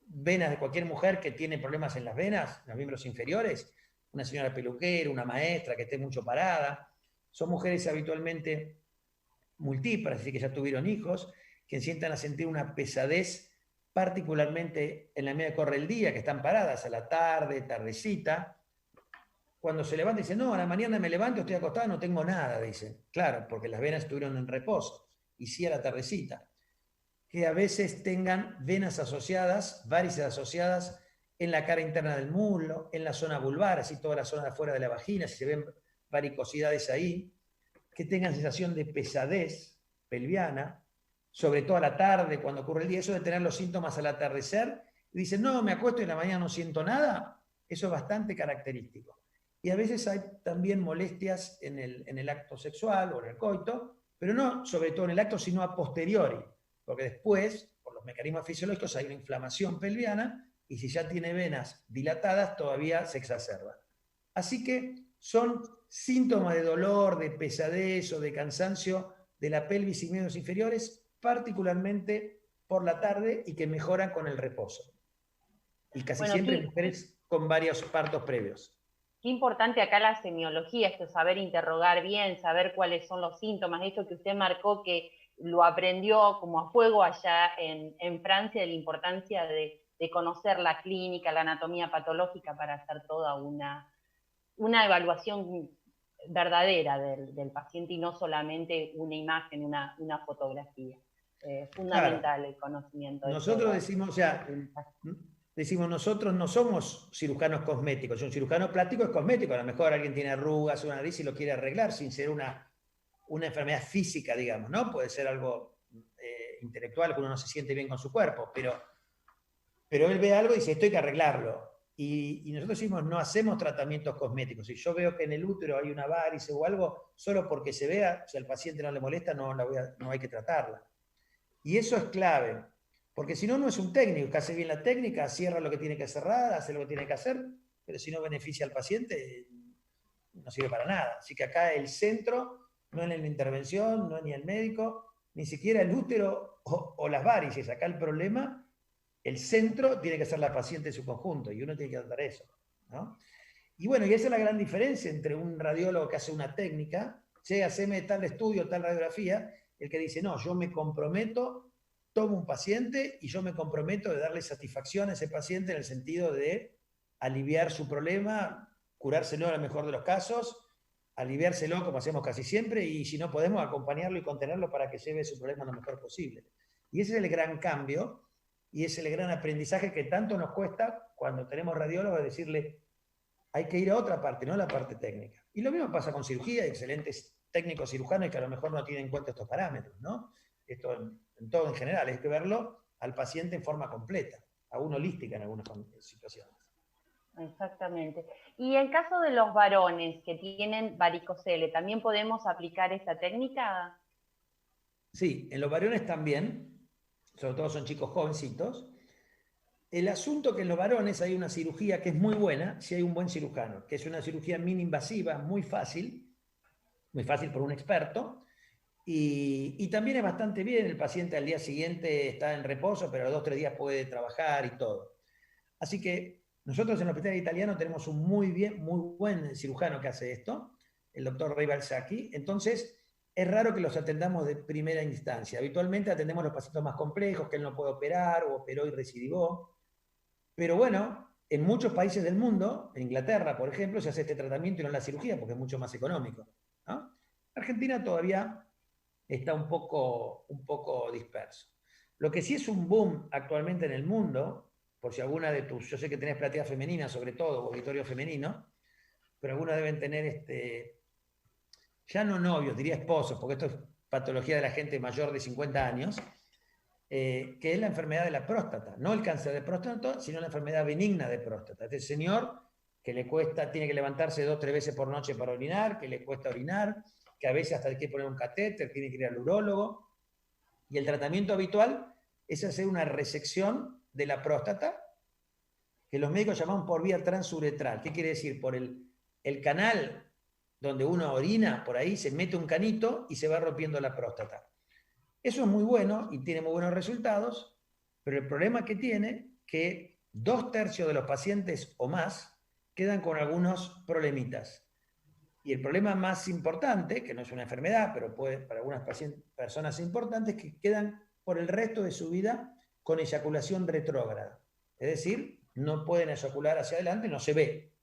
venas de cualquier mujer que tiene problemas en las venas, en los miembros inferiores, una señora peluquera, una maestra que esté mucho parada. Son mujeres habitualmente multíparas, así que ya tuvieron hijos, que sientan a sentir una pesadez, particularmente en la medida que corre el día, que están paradas a la tarde, tardecita. Cuando se levanta dicen, no, a la mañana me levanto, estoy acostada, no tengo nada, dicen. Claro, porque las venas estuvieron en reposo, y sí a la tardecita. Que a veces tengan venas asociadas, varices asociadas en la cara interna del muslo, en la zona vulvar, así toda la zona de afuera de la vagina, si se ven varicosidades ahí, que tengan sensación de pesadez pelviana, sobre todo a la tarde, cuando ocurre el día, eso de tener los síntomas al atardecer, y dicen, no, me acuesto y en la mañana no siento nada, eso es bastante característico. Y a veces hay también molestias en el acto sexual o en el coito, pero no sobre todo en el acto, sino a posteriori, porque después, por los mecanismos fisiológicos, hay una inflamación pelviana y si ya tiene venas dilatadas, todavía se exacerba. Así que son síntomas de dolor, de pesadez o de cansancio de la pelvis y miembros inferiores, particularmente por la tarde y que mejoran con el reposo. Y casi siempre mujeres con varios partos previos. Qué importante acá la semiología, esto, saber interrogar bien, saber cuáles son los síntomas, esto que usted marcó que lo aprendió como a fuego allá en Francia, de la importancia de conocer la clínica, la anatomía patológica para hacer toda una evaluación verdadera del paciente y no solamente una imagen, una fotografía. Fundamental claro. El conocimiento. Nosotros decimos, o sea, decimos, nosotros no somos cirujanos cosméticos. Un cirujano plástico es cosmético. A lo mejor alguien tiene arrugas, una nariz y lo quiere arreglar sin ser una enfermedad física, digamos, ¿no? Puede ser algo intelectual, que uno no se siente bien con su cuerpo, pero él ve algo y dice, esto hay que arreglarlo. Y nosotros decimos, no hacemos tratamientos cosméticos. Si yo veo que en el útero hay una varice o algo, solo porque se vea, si al paciente no le molesta, no hay que tratarla. Y eso es clave, porque si no, no es un técnico que hace bien la técnica, cierra lo que tiene que cerrar, hace lo que tiene que hacer, pero si no beneficia al paciente, no sirve para nada. Así que acá el centro no es la intervención, no es ni el médico, ni siquiera el útero o las varices. Acá el problema, el centro tiene que ser la paciente en su conjunto y uno tiene que tratar eso, ¿no? Y bueno, y esa es la gran diferencia entre un radiólogo que hace una técnica, haceme tal estudio, tal radiografía, el que dice, no, yo me comprometo, tomo un paciente y yo me comprometo de darle satisfacción a ese paciente en el sentido de aliviar su problema, curárselo en el mejor de los casos, aliviárselo como hacemos casi siempre, y si no podemos, acompañarlo y contenerlo para que lleve su problema lo mejor posible. Y ese es el gran cambio, y es el gran aprendizaje que tanto nos cuesta cuando tenemos radiólogos, decirle, hay que ir a otra parte, no a la parte técnica. Y lo mismo pasa con cirugía, excelentes técnicos cirujanos que a lo mejor no tienen en cuenta estos parámetros, ¿no? Esto en todo en general, hay que verlo al paciente en forma completa, a una holística en algunas situaciones. Exactamente. Y en caso de los varones que tienen varicocele, ¿también podemos aplicar esta técnica? Sí, en los varones también, sobre todo son chicos jovencitos. El asunto que en los varones hay una cirugía que es muy buena si hay un buen cirujano, que es una cirugía mini-invasiva, muy fácil por un experto, y también es bastante bien, el paciente al día siguiente está en reposo, pero a los 2-3 días puede trabajar y todo. Así que nosotros en el Hospital Italiano tenemos un muy buen cirujano que hace esto, el doctor Rey Balsacchi. Entonces, es raro que los atendamos de primera instancia. Habitualmente atendemos los pacientes más complejos, que él no puede operar o operó y recidivó. Pero bueno, en muchos países del mundo, en Inglaterra, por ejemplo, se hace este tratamiento y no la cirugía porque es mucho más económico, ¿no? Argentina todavía está un poco disperso. Lo que sí es un boom actualmente en el mundo, por si alguna de tus, yo sé que tenés platea femenina sobre todo, o auditorio femenino, pero algunos deben tener ya no novios, diría esposos, porque esto es patología de la gente mayor de 50 años, que es la enfermedad de la próstata, no el cáncer de próstata, sino la enfermedad benigna de próstata. Este señor que le cuesta, tiene que levantarse 2-3 veces por noche para orinar, que le cuesta orinar, que a veces hasta hay que poner un catéter, tiene que ir al urólogo, y el tratamiento habitual es hacer una resección de la próstata, que los médicos llaman por vía transuretral. ¿Qué quiere decir? Por el canal donde uno orina, por ahí se mete un canito y se va rompiendo la próstata. Eso es muy bueno y tiene muy buenos resultados, pero el problema que tiene que 2/3 de los pacientes o más quedan con algunos problemitas. Y el problema más importante, que no es una enfermedad, pero puede para algunas personas importantes, es que quedan por el resto de su vida con eyaculación retrógrada. Es decir, no pueden eyacular hacia adelante, no se ve.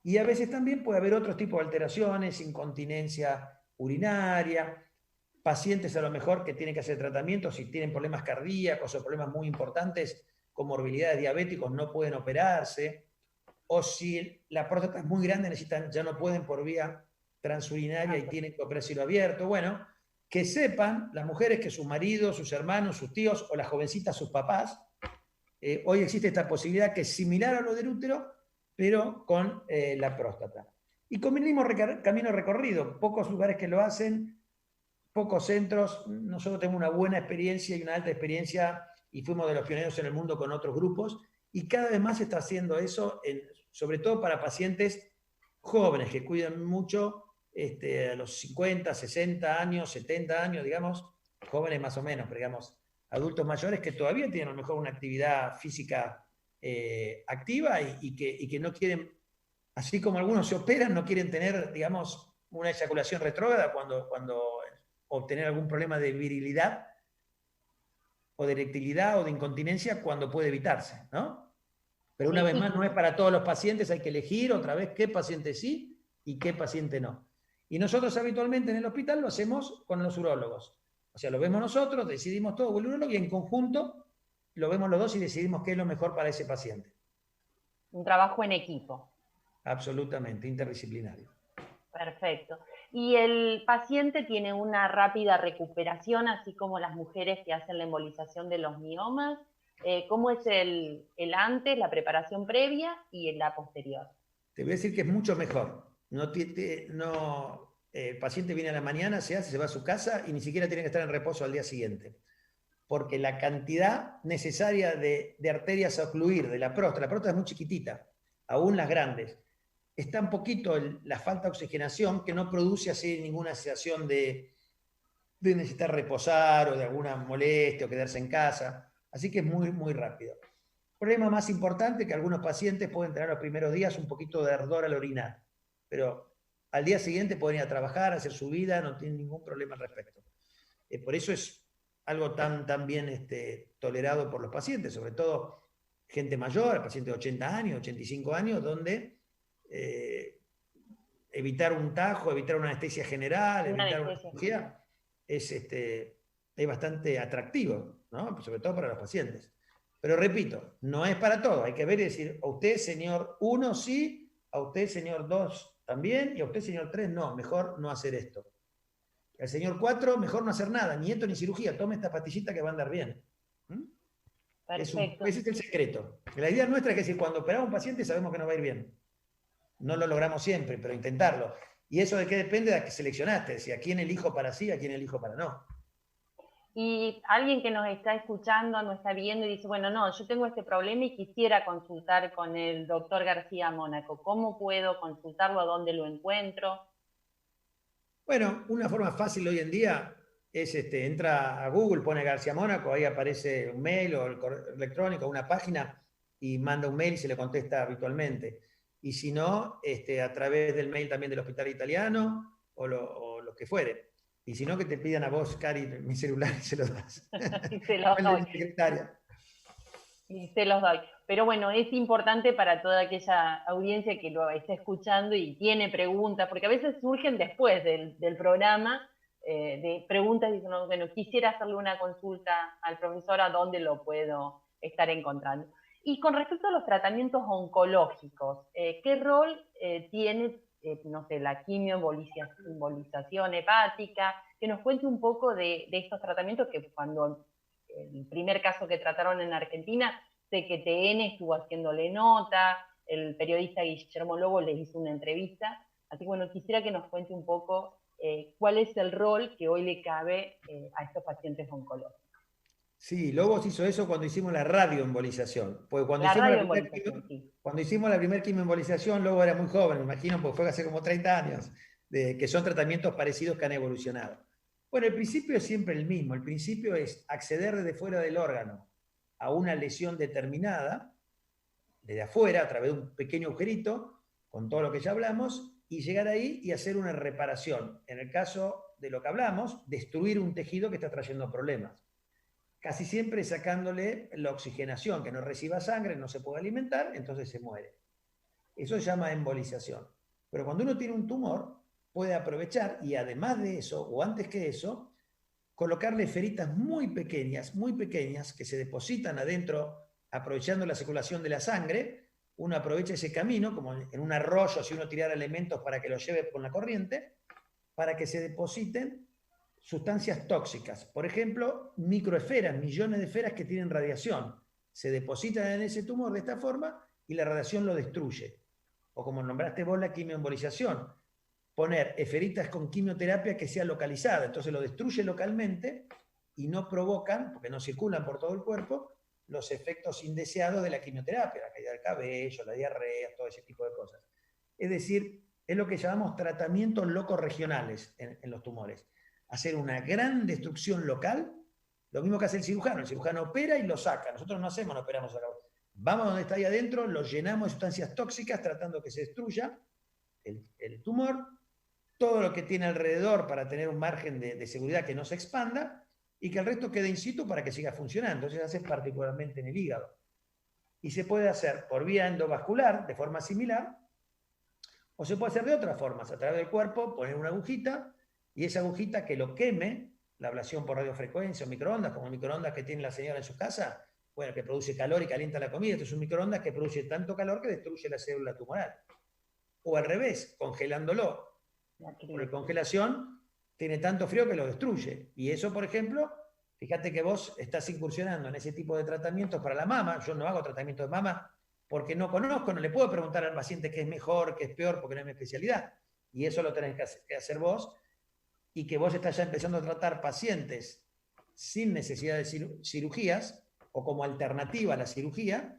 Y a veces también puede haber otros tipos de alteraciones, incontinencia urinaria, pacientes a lo mejor que tienen que hacer tratamientos si tienen problemas cardíacos o problemas muy importantes, comorbilidades diabéticos, no pueden operarse, o si la próstata es muy grande, ya no pueden por vía transurinaria y tienen que operar cielo abierto. Bueno, que sepan las mujeres que sus maridos, sus hermanos, sus tíos o las jovencitas, sus papás, hoy existe esta posibilidad que es similar a lo del útero, pero con la próstata. Y con el mismo camino recorrido, pocos lugares que lo hacen, pocos centros. Nosotros tenemos una buena experiencia y una alta experiencia y fuimos de los pioneros en el mundo con otros grupos, y cada vez más se está haciendo eso, sobre todo para pacientes jóvenes que cuidan mucho a los 50, 60 años, 70 años, digamos, jóvenes más o menos, pero digamos, adultos mayores que todavía tienen a lo mejor una actividad física activa y que no quieren, así como algunos se operan, no quieren tener, digamos, una eyaculación retrógrada cuando obtener algún problema de virilidad o de erectilidad o de incontinencia cuando puede evitarse, ¿no? Pero una vez más, no es para todos los pacientes, hay que elegir otra vez qué paciente sí y qué paciente no. Y nosotros habitualmente en el hospital lo hacemos con los urólogos. O sea, lo vemos nosotros, decidimos todo con el urólogo y en conjunto lo vemos los dos y decidimos qué es lo mejor para ese paciente. Un trabajo en equipo. Absolutamente, interdisciplinario. Perfecto. ¿Y el paciente tiene una rápida recuperación, así como las mujeres que hacen la embolización de los miomas? ¿Cómo es el antes, la preparación previa y la posterior? Te voy a decir que es mucho mejor. El paciente viene a la mañana, se va a su casa y ni siquiera tiene que estar en reposo al día siguiente. Porque la cantidad necesaria de arterias a ocluir de la próstata es muy chiquitita, aún las grandes. Es tan poquito la falta de oxigenación que no produce así ninguna sensación de necesitar reposar o de alguna molestia o quedarse en casa. Así que es muy, muy rápido. Problema más importante que algunos pacientes pueden tener los primeros días un poquito de ardor al orinar, pero al día siguiente pueden ir a trabajar, hacer su vida, no tienen ningún problema al respecto. Por eso es algo tan bien tolerado por los pacientes, sobre todo gente mayor, pacientes de 80 años, 85 años, donde evitar un tajo, evitar una anestesia general, evitar una cirugía, es bastante atractivo, ¿no? Sobre todo para los pacientes. Pero repito, no es para todo. Hay que ver y decir, a usted, señor 1, sí, a usted, señor 2, también, y a usted, señor 3, no, mejor no hacer esto. Al señor 4, mejor no hacer nada, ni esto ni cirugía, tome esta pastillita que va a andar bien. Perfecto. Ese es el secreto. La idea nuestra es que si cuando operamos a un paciente sabemos que nos va a ir bien. No lo logramos siempre, pero intentarlo. ¿Y eso de qué depende? De que seleccionaste, si a quién elijo para sí, a quién elijo para no. Y alguien que nos está escuchando, nos está viendo y dice, bueno, no, yo tengo este problema y quisiera consultar con el doctor García Mónaco. ¿Cómo puedo consultarlo? ¿A dónde lo encuentro? Bueno, una forma fácil hoy en día es, entra a Google, pone García Mónaco, ahí aparece un mail o el correo electrónico, una página, y manda un mail y se le contesta habitualmente. Y si no, a través del mail también del Hospital Italiano o lo que fuere. Y si no, que te pidan a vos, Cari, mi celular y se lo das. Y se los doy. Y se los doy. Pero bueno, es importante para toda aquella audiencia que lo está escuchando y tiene preguntas, porque a veces surgen después del programa de preguntas y dicen, no, bueno, quisiera hacerle una consulta al profesor, ¿a dónde lo puedo estar encontrando? Y con respecto a los tratamientos oncológicos, ¿qué rol tiene, no sé, la quimioembolización hepática? Que nos cuente un poco de estos tratamientos que cuando el primer caso que trataron en Argentina, sé que TN estuvo haciéndole nota, el periodista Guillermo Lobo les hizo una entrevista, así que bueno, quisiera que nos cuente un poco cuál es el rol que hoy le cabe a estos pacientes oncológicos. Sí, Lobos hizo eso cuando hicimos la radioembolización. Porque cuando hicimos la primera quimioembolización, Lobo era muy joven, me imagino, porque fue hace como 30 años, que son tratamientos parecidos que han evolucionado. Bueno, el principio es siempre el mismo. El principio es acceder desde fuera del órgano a una lesión determinada, desde afuera, a través de un pequeño agujerito, con todo lo que ya hablamos, y llegar ahí y hacer una reparación. En el caso de lo que hablamos, destruir un tejido que está trayendo problemas. Casi siempre sacándole la oxigenación, que no reciba sangre, no se puede alimentar, entonces se muere. Eso se llama embolización. Pero cuando uno tiene un tumor, puede aprovechar y además de eso, o antes que eso, colocarle esferitas muy pequeñas, que se depositan adentro, aprovechando la circulación de la sangre. Uno aprovecha ese camino, como en un arroyo, si uno tirara elementos para que lo lleve con la corriente, para que se depositen sustancias tóxicas. Por ejemplo, microesferas, millones de esferas que tienen radiación. Se depositan en ese tumor de esta forma y la radiación lo destruye. O como nombraste vos, la quimioembolización. Poner esferitas con quimioterapia que sea localizada. Entonces lo destruye localmente y no provocan, porque no circulan por todo el cuerpo, los efectos indeseados de la quimioterapia, la caída del cabello, la diarrea, todo ese tipo de cosas. Es decir, es lo que llamamos tratamientos locorregionales en los tumores. Hacer una gran destrucción local, lo mismo que hace el cirujano opera y lo saca, nosotros no hacemos, no operamos acá. Vamos donde está ahí adentro, lo llenamos de sustancias tóxicas tratando que se destruya el tumor, todo lo que tiene alrededor para tener un margen de seguridad que no se expanda y que el resto quede in situ para que siga funcionando. Eso se hace particularmente en el hígado. Y se puede hacer por vía endovascular, de forma similar, o se puede hacer de otras formas, a través del cuerpo, poner una agujita, y esa agujita que lo queme, la ablación por radiofrecuencia o microondas, como el microondas que tiene la señora en su casa, bueno, que produce calor y calienta la comida. Esto es un microondas que produce tanto calor que destruye la célula tumoral. O al revés, congelándolo. Por la congelación tiene tanto frío que lo destruye. Y eso, por ejemplo, fíjate que vos estás incursionando en ese tipo de tratamientos para la mama. Yo no hago tratamiento de mama porque no conozco, no le puedo preguntar al paciente qué es mejor, qué es peor, porque no es mi especialidad. Y eso lo tenés que hacer vos. Y que vos estás ya empezando a tratar pacientes sin necesidad de cirugías o como alternativa a la cirugía,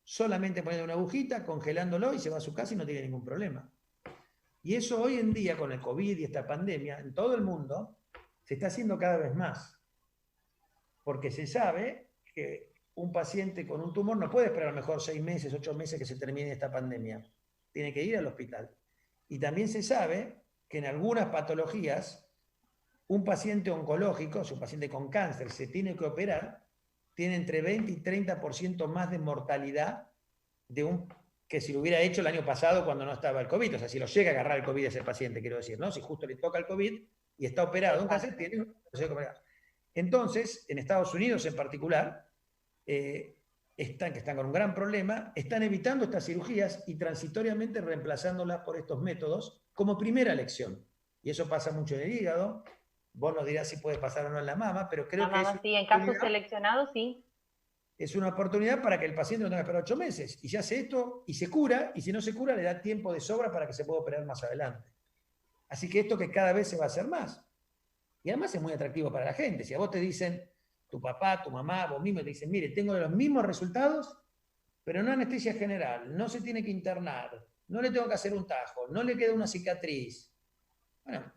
solamente poniendo una agujita, congelándolo y se va a su casa y no tiene ningún problema. Y eso hoy en día, con el COVID y esta pandemia, en todo el mundo, se está haciendo cada vez más. Porque se sabe que un paciente con un tumor no puede esperar a lo mejor 6 meses, 8 meses que se termine esta pandemia. Tiene que ir al hospital. Y también se sabe que en algunas patologías, un paciente oncológico, un paciente con cáncer, se tiene que operar, tiene entre 20 y 30% más de mortalidad que si lo hubiera hecho el año pasado cuando no estaba el COVID. O sea, si lo llega a agarrar el COVID a ese paciente, quiero decir, ¿no? Si justo le toca el COVID y está operado un cáncer, tiene que operar. Entonces, en Estados Unidos en particular, que están con un gran problema, están evitando estas cirugías y transitoriamente reemplazándolas por estos métodos como primera elección. Y eso pasa mucho en el hígado. Vos nos dirás si puede pasar o no en la mama, pero creo que sí, en casos seleccionados, sí. Es una oportunidad para que el paciente no tenga que esperar 8 meses. Y se hace esto y se cura, y si no se cura, le da tiempo de sobra para que se pueda operar más adelante. Así que esto que cada vez se va a hacer más. Y además es muy atractivo para la gente. Si a vos te dicen, tu papá, tu mamá, vos mismo te dicen, mire, tengo los mismos resultados, pero no anestesia general, no se tiene que internar, no le tengo que hacer un tajo, no le queda una cicatriz. Bueno,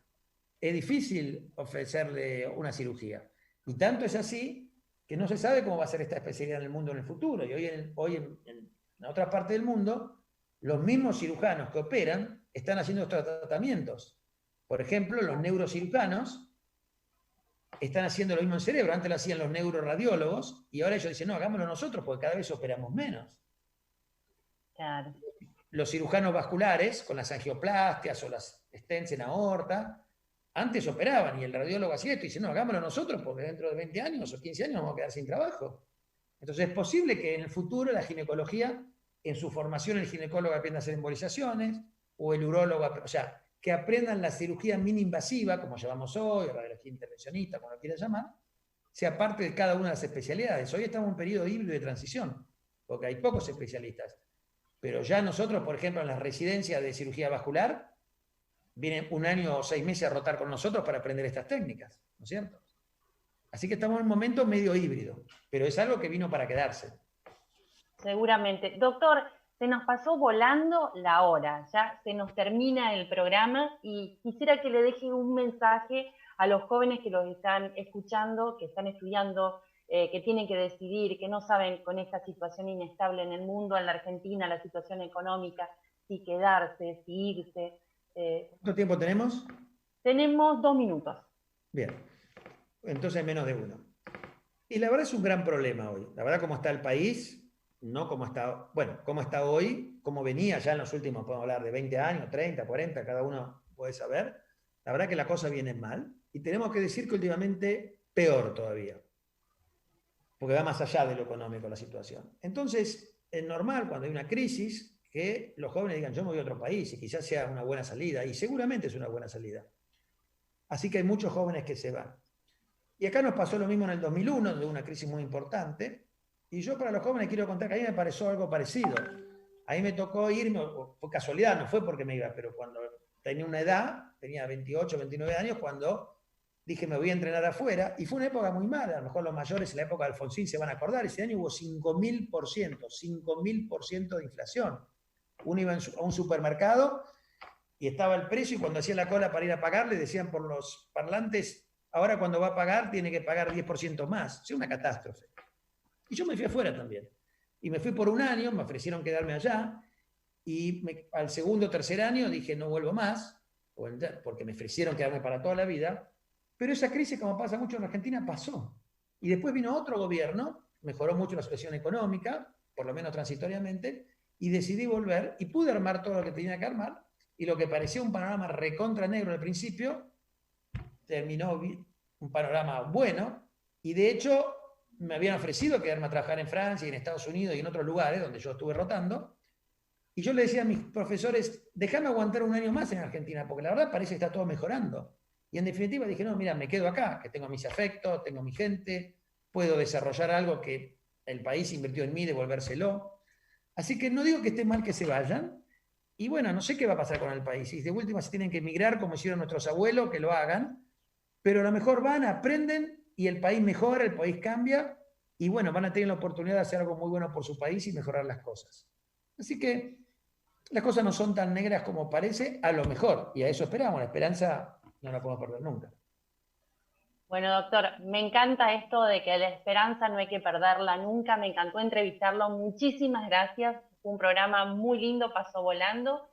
es difícil ofrecerle una cirugía. Y tanto es así que no se sabe cómo va a ser esta especialidad en el mundo en el futuro. Y hoy en otra parte del mundo, los mismos cirujanos que operan están haciendo estos tratamientos. Por ejemplo, los neurocirujanos están haciendo lo mismo en cerebro. Antes lo hacían los neuroradiólogos y ahora ellos dicen, no, hagámoslo nosotros porque cada vez operamos menos. Claro. Los cirujanos vasculares, con las angioplastias o las stents en aorta, antes operaban y el radiólogo hacía esto y dice, no, hagámoslo nosotros porque dentro de 20 años o 15 años vamos a quedar sin trabajo. Entonces es posible que en el futuro la ginecología, en su formación el ginecólogo aprenda a hacer embolizaciones o el urólogo, o sea, que aprendan la cirugía mini-invasiva, como llamamos hoy, o radiología intervencionista, como lo quieran llamar, sea parte de cada una de las especialidades. Hoy estamos en un periodo híbrido de transición, porque hay pocos especialistas. Pero ya nosotros, por ejemplo, en las residencias de cirugía vascular, vienen 1 año o 6 meses a rotar con nosotros para aprender estas técnicas, ¿no es cierto? Así que estamos en un momento medio híbrido, pero es algo que vino para quedarse. Seguramente. Doctor, se nos pasó volando la hora, ya se nos termina el programa y quisiera que le deje un mensaje a los jóvenes que los están escuchando, que están estudiando, que tienen que decidir, que no saben con esta situación inestable en el mundo, en la Argentina, la situación económica, si quedarse, si irse. ¿Cuánto tiempo tenemos? Tenemos 2 minutos. Bien, entonces menos de 1. Y la verdad es un gran problema hoy. La verdad, cómo está el país, no cómo está, bueno, cómo está hoy, cómo venía ya en los últimos, podemos hablar de 20 años, 30, 40, cada uno puede saber. La verdad que la cosa viene mal y tenemos que decir que últimamente peor todavía, porque va más allá de lo económico la situación. Entonces, es normal cuando hay una crisis que los jóvenes digan, yo me voy a otro país y quizás sea una buena salida, y seguramente es una buena salida. Así que hay muchos jóvenes que se van. Y acá nos pasó lo mismo en el 2001, donde hubo una crisis muy importante, y yo para los jóvenes quiero contar que a mí me pareció algo parecido. A mí me tocó irme, por casualidad, no fue porque me iba, pero cuando tenía una edad, tenía 28, 29 años, cuando dije me voy a entrenar afuera, y fue una época muy mala, a lo mejor los mayores en la época de Alfonsín se van a acordar, ese año hubo 5.000% de inflación. Uno iba a un supermercado y estaba el precio y cuando hacía la cola para ir a pagar le decían por los parlantes, ahora cuando va a pagar tiene que pagar 10% más. Es una catástrofe. Y yo me fui afuera también. Y me fui por 1 año, me ofrecieron quedarme allá y al segundo o tercer año dije no vuelvo más, porque me ofrecieron quedarme para toda la vida. Pero esa crisis, como pasa mucho en Argentina, pasó. Y después vino otro gobierno, mejoró mucho la situación económica, por lo menos transitoriamente, y decidí volver y pude armar todo lo que tenía que armar y lo que parecía un panorama recontra negro al principio terminó un panorama bueno y de hecho me habían ofrecido quedarme a trabajar en Francia y en Estados Unidos y en otros lugares donde yo estuve rotando. Y yo le decía a mis profesores, déjame aguantar un año más en Argentina, porque la verdad parece que está todo mejorando. Y en definitiva dije, no, mira, me quedo acá, que tengo mis afectos, tengo mi gente, puedo desarrollar algo que el país invirtió en mí, devolvérselo. Así que no digo que esté mal que se vayan. Y bueno, no sé qué va a pasar con el país. Y de última, si tienen que emigrar, como hicieron nuestros abuelos, que lo hagan. Pero a lo mejor van, aprenden y el país mejora, el país cambia. Y bueno, van a tener la oportunidad de hacer algo muy bueno por su país y mejorar las cosas. Así que las cosas no son tan negras como parece, a lo mejor. Y a eso esperamos. La esperanza no la podemos perder nunca. Bueno, doctor, me encanta esto de que la esperanza no hay que perderla nunca. Me encantó entrevistarlo. Muchísimas gracias. Fue un programa muy lindo, pasó volando.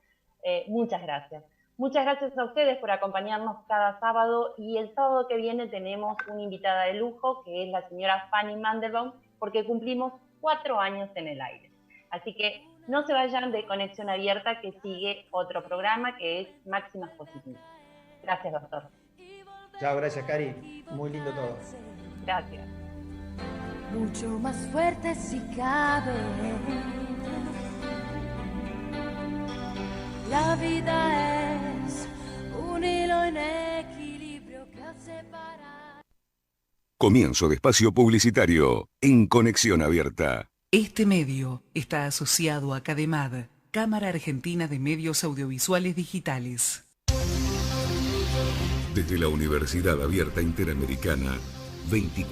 Muchas gracias. Muchas gracias a ustedes por acompañarnos cada sábado. Y el sábado que viene tenemos una invitada de lujo, que es la señora Fanny Mandelbaum, porque cumplimos 4 años en el aire. Así que no se vayan de Conexión Abierta, que sigue otro programa que es Máximas Positivas. Gracias, doctor. Chao, gracias, Cari. Muy lindo todo. Gracias. Mucho más fuerte si cabe. La vida es un hilo en equilibrio que hace parar. Comienzo de espacio publicitario en Conexión Abierta. Este medio está asociado a CADEMAD, Cámara Argentina de Medios Audiovisuales Digitales. Desde la Universidad Abierta Interamericana, 24